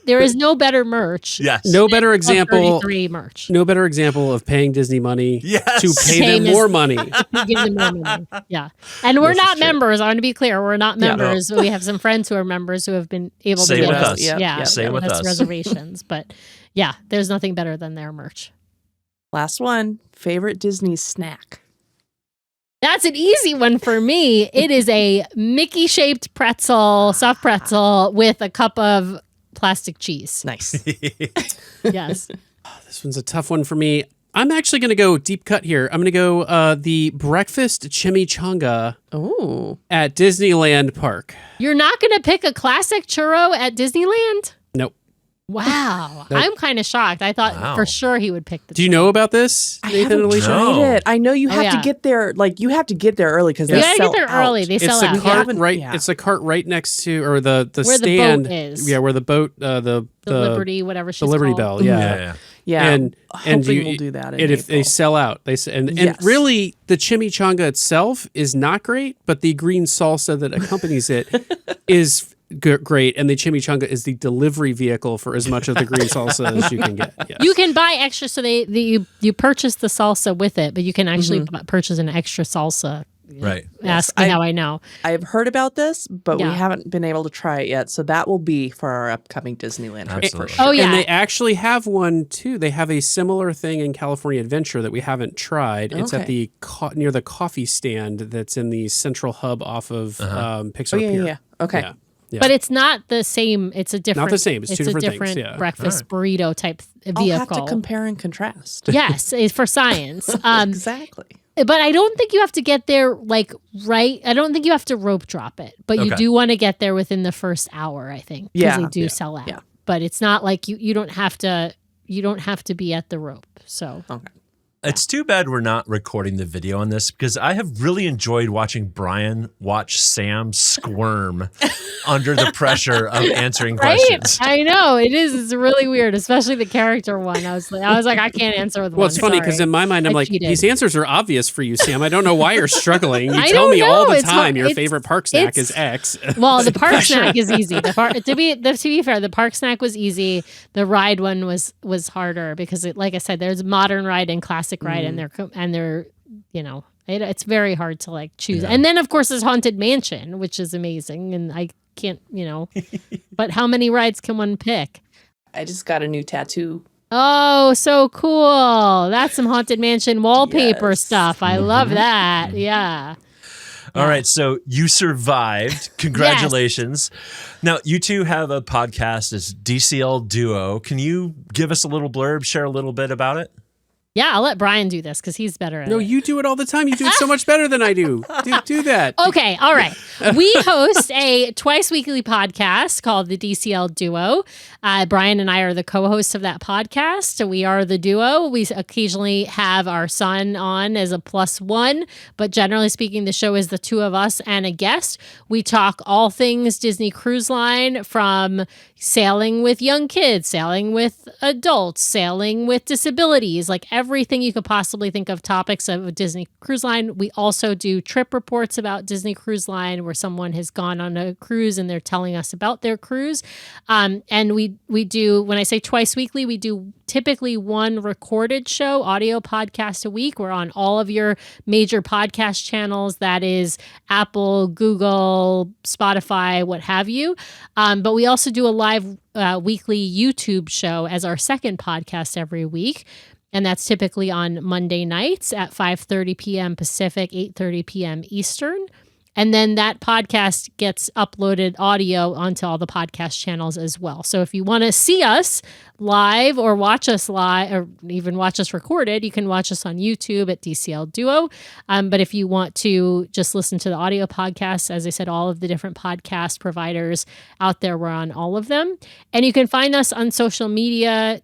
There is no better merch. Yes. No better Club example. 33 merch. No better example of paying Disney money Yes. to pay Same them as- more money. You give them more money. Yeah. And we're This is not true. members. I want to be clear. We're not Yeah. members. We have some friends who are members who have been able Same to with get us. Yep. Yeah. Yep. Same with give us. reservations. But yeah, there's nothing better than their merch. Last one. Favorite Disney snack? That's an easy one for me. It is a Mickey-shaped pretzel, soft pretzel, with a cup of plastic cheese. Nice. Yes. This one's a tough one for me. I'm actually going to go deep cut here. I'm going to go the breakfast chimichanga Ooh. at Disneyland Park. You're not going to pick a classic churro at Disneyland? Nope. Wow. Nope. I'm kind of shocked. I thought Wow. for sure he would pick the Do you know about this, I Nathan haven't and Alicia? tried No. it. I know you have yeah. to get there. You have to get there early because You they gotta sell get there out. early. They It's sell the out. cart Yeah. right. Yeah. It's the cart right next to, or the Where the stand. boat is. Yeah, where the boat, The Liberty, whatever she's the Liberty called. Bell. Yeah. Yeah. Yeah. And hopefully you, we'll do that in and if they April. sell out, and Yes. really the chimichanga itself is not great, but the green salsa that accompanies it is great, and the chimichanga is the delivery vehicle for as much of the green salsa as you can get. Yes. You can buy extra, so you purchase the salsa with it, but you can actually purchase an extra salsa. Right. Ask me how I know. I've heard about this, but Yeah. we haven't been able to try it yet. So that will be for our upcoming Disneyland trip for Absolutely. sure. Oh yeah, And they actually have one too. They have a similar thing in California Adventure that we haven't tried. It's at Okay. the near the coffee stand that's in the central hub off of Pixar Oh, yeah, Pier. yeah. Okay. Yeah. Yeah. but it's not the same. It's a different. the same. It's two different a things, different yeah. breakfast burrito type I'll vehicle. have to compare and contrast. Yes, it's for science. Exactly. But I don't think you have to get there right. I don't think you have to rope drop it, but you Okay. do want to get there within the first hour. I think because Yeah. they do sell out. Yeah. But it's not like you don't have to. You don't have to be at the rope. So Okay. It's too bad we're not recording the video on this because I have really enjoyed watching Brian watch Sam squirm under the pressure of answering questions. I know it is. It's really weird, especially the character one. I was like, I can't answer with one. Well, it's funny because sorry. in my mind, I'm I like, cheated. these answers are obvious for you, Sam. I don't know why you're struggling. You I tell don't me all know. the It's time hard- your it's- favorite park snack it's- is X. Well, the park snack is easy. To be fair, the park snack was easy. The ride one was harder because, like I said, there's modern ride and classic ride, and they're it's very hard to choose. And then of course there's Haunted Mansion, which is amazing, and I can't but how many rides can one pick? I just got a new tattoo. Oh, so cool! That's some Haunted Mansion wallpaper Yes. stuff. I love that. Yeah. All right, so you survived. Congratulations. Now, you two have a podcast. It's DCL Duo. Can you give us a little blurb, share a little bit about it? Yeah, I'll let Brian do this because he's better at it. No, you do it all the time. You do it so much better than I do. Do that. Okay, all right. We host a twice weekly podcast called the DCL Duo. Brian and I are the co-hosts of that podcast. We are the duo. We occasionally have our son on as a +1, but generally speaking, the show is the two of us and a guest. We talk all things Disney Cruise Line, from sailing with young kids, sailing with adults, sailing with disabilities, like everything you could possibly think of topics of Disney Cruise Line. We also do trip reports about Disney Cruise Line where someone has gone on a cruise and they're telling us about their cruise. And we do, when I say twice weekly, we do typically one recorded show, audio podcast a week. We're on all of your major podcast channels. That is Apple, Google, Spotify, what have you. But we also do a live weekly YouTube show as our second podcast every week. And that's typically on Monday nights at 5:30 p.m. Pacific, 8:30 p.m. Eastern. And then that podcast gets uploaded audio onto all the podcast channels as well. So if you want to see us live or watch us live or even watch us recorded, you can watch us on YouTube at DCL Duo. But if you want to just listen to the audio podcasts, as I said, all of the different podcast providers out there, we're on all of them. And you can find us on social media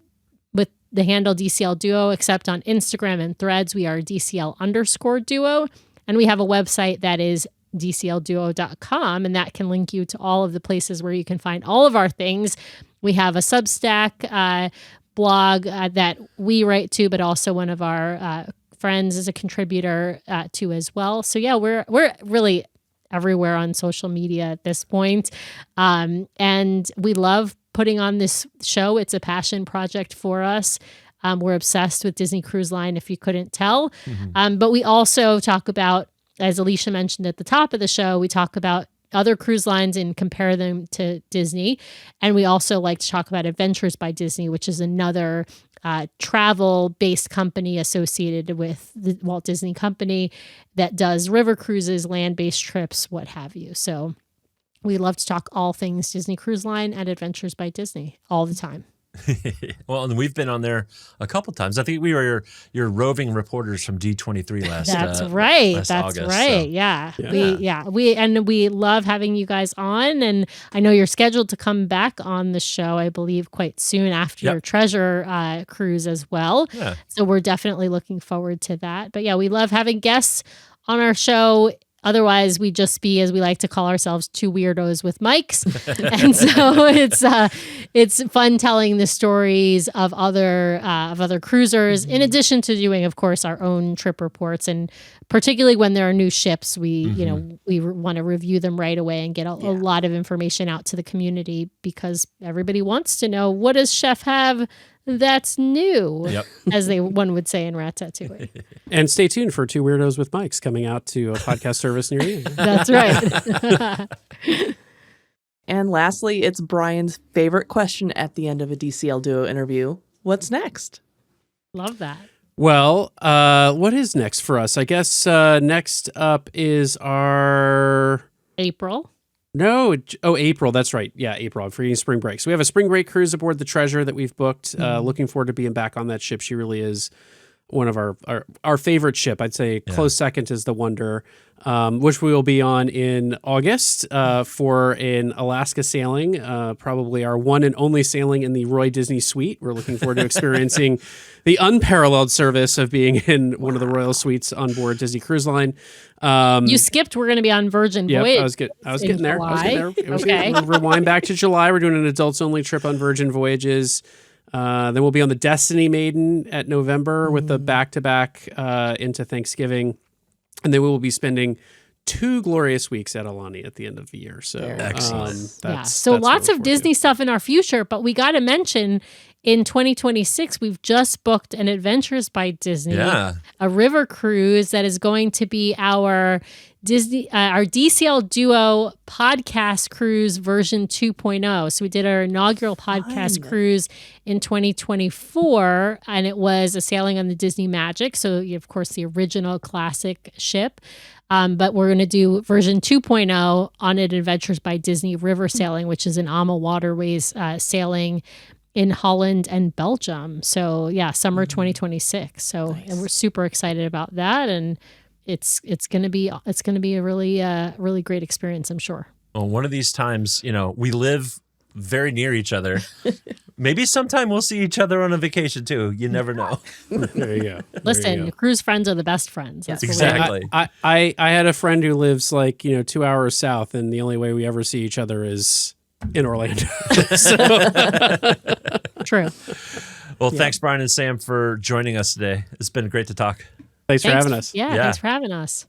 with the handle DCL Duo, except on Instagram and Threads, we are DCL_Duo. And we have a website that is DCLDuo.com, and that can link you to all of the places where you can find all of our things. We have a Substack blog that we write to, but also one of our friends is a contributor to as well. So yeah, we're really everywhere on social media at this point. And we love putting on this show. It's a passion project for us. We're obsessed with Disney Cruise Line, if you couldn't tell. But we also talk about, as Alicia mentioned at the top of the show, we talk about other cruise lines and compare them to Disney. And we also like to talk about Adventures by Disney, which is another travel-based company associated with the Walt Disney Company that does river cruises, land-based trips, what have you. So we love to talk all things Disney Cruise Line and Adventures by Disney all the time. Well, and we've been on there a couple times. I think we were your roving reporters from D23 last. That's right. Last That's August, right. So. Yeah. We love having you guys on, and I know you're scheduled to come back on the show, I believe, quite soon after your treasure cruise as well. Yeah. So we're definitely looking forward to that. But yeah, we love having guests on our show. Otherwise, we'd just be, as we like to call ourselves, two weirdos with mics. And so it's fun telling the stories of other cruisers, in addition to doing, of course, our own trip reports. And particularly when there are new ships, we want to review them right away and get a lot of information out to the community, because everybody wants to know, what does Chef have that's new, as one would say in Ratatouille. And stay tuned for Two Weirdos with Mics coming out to a podcast service near you. That's right. And lastly, it's Brian's favorite question at the end of a DCL Duo interview. What's next? Love that. Well, what is next for us? I guess next up is our... April. April. That's right. Yeah, April. I'm forgetting spring break. So we have a spring break cruise aboard the Treasure that we've booked. Looking forward to being back on that ship. She really is one of our favorite ship. I'd say close second is the Wonder, which we will be on in August for an Alaska sailing, probably our one and only sailing in the Roy Disney Suite. We're looking forward to experiencing the unparalleled service of being in one of the royal suites on board Disney Cruise Line. You skipped. We're going to be on Virgin Voyage. I was getting there. Okay. We'll rewind back to July. We're doing an adults only trip on Virgin Voyages. Then we'll be on the Destiny Maiden at November with the back-to-back into Thanksgiving. And then we will be spending 2 glorious weeks at Alani at the end of the year. So excellent. So lots of Disney stuff in our future, but we got to mention in 2026, we've just booked an Adventures by Disney, a river cruise that is going to be our DCL Duo podcast cruise version 2.0. So we did our inaugural podcast cruise in 2024, and it was a sailing on the Disney Magic. So, of course, the original classic ship. But we're going to do version 2.0 on an Adventures by Disney river sailing, which is an AMA Waterways sailing in Holland and Belgium. So yeah, summer 2026. So and we're super excited about that, and it's gonna be a really great experience, I'm sure. Well, one of these times, we live very near each other. Maybe sometime we'll see each other on a vacation too. You never know. There you go. Listen, cruise friends are the best friends. That's what we Exactly. I had a friend who lives 2 hours south, and the only way we ever see each other is in Orlando. True. Well, thanks, Brian and Sam, for joining us today. It's been great to talk. Thanks for having us. Yeah, thanks for having us.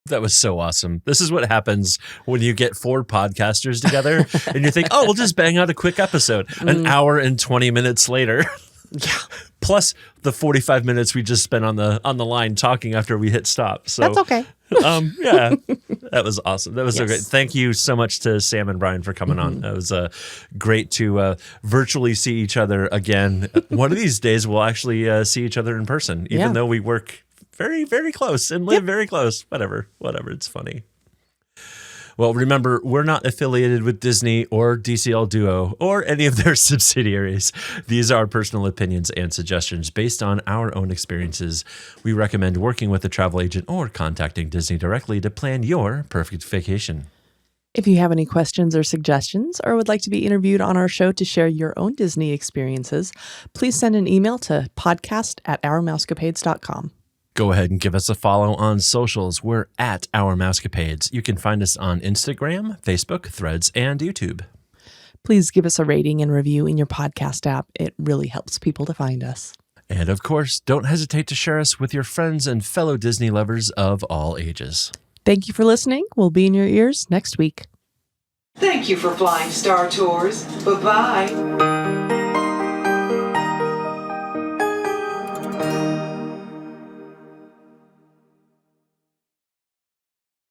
That was so awesome. This is what happens when you get 4 podcasters together and you think, oh, we'll just bang out a quick episode. An hour and 20 minutes later. Yeah. Plus the 45 minutes we just spent on the line talking after we hit stop. So That's okay. Yeah, that was awesome. That was so great. Thank you so much to Sam and Brian for coming on. That was great to virtually see each other again. One of these days we'll actually see each other in person, even though we work very, very close and live very close. Whatever. It's funny. Well, remember, we're not affiliated with Disney or DCL Duo or any of their subsidiaries. These are personal opinions and suggestions based on our own experiences. We recommend working with a travel agent or contacting Disney directly to plan your perfect vacation. If you have any questions or suggestions or would like to be interviewed on our show to share your own Disney experiences, please send an email to podcast@ourmousecapades.com. Go ahead and give us a follow on socials. We're at Our Mousecapades. You can find us on Instagram, Facebook, Threads, and YouTube. Please give us a rating and review in your podcast app. It really helps people to find us. And of course, don't hesitate to share us with your friends and fellow Disney lovers of all ages. Thank you for listening. We'll be in your ears next week. Thank you for flying Star Tours. Bye-bye.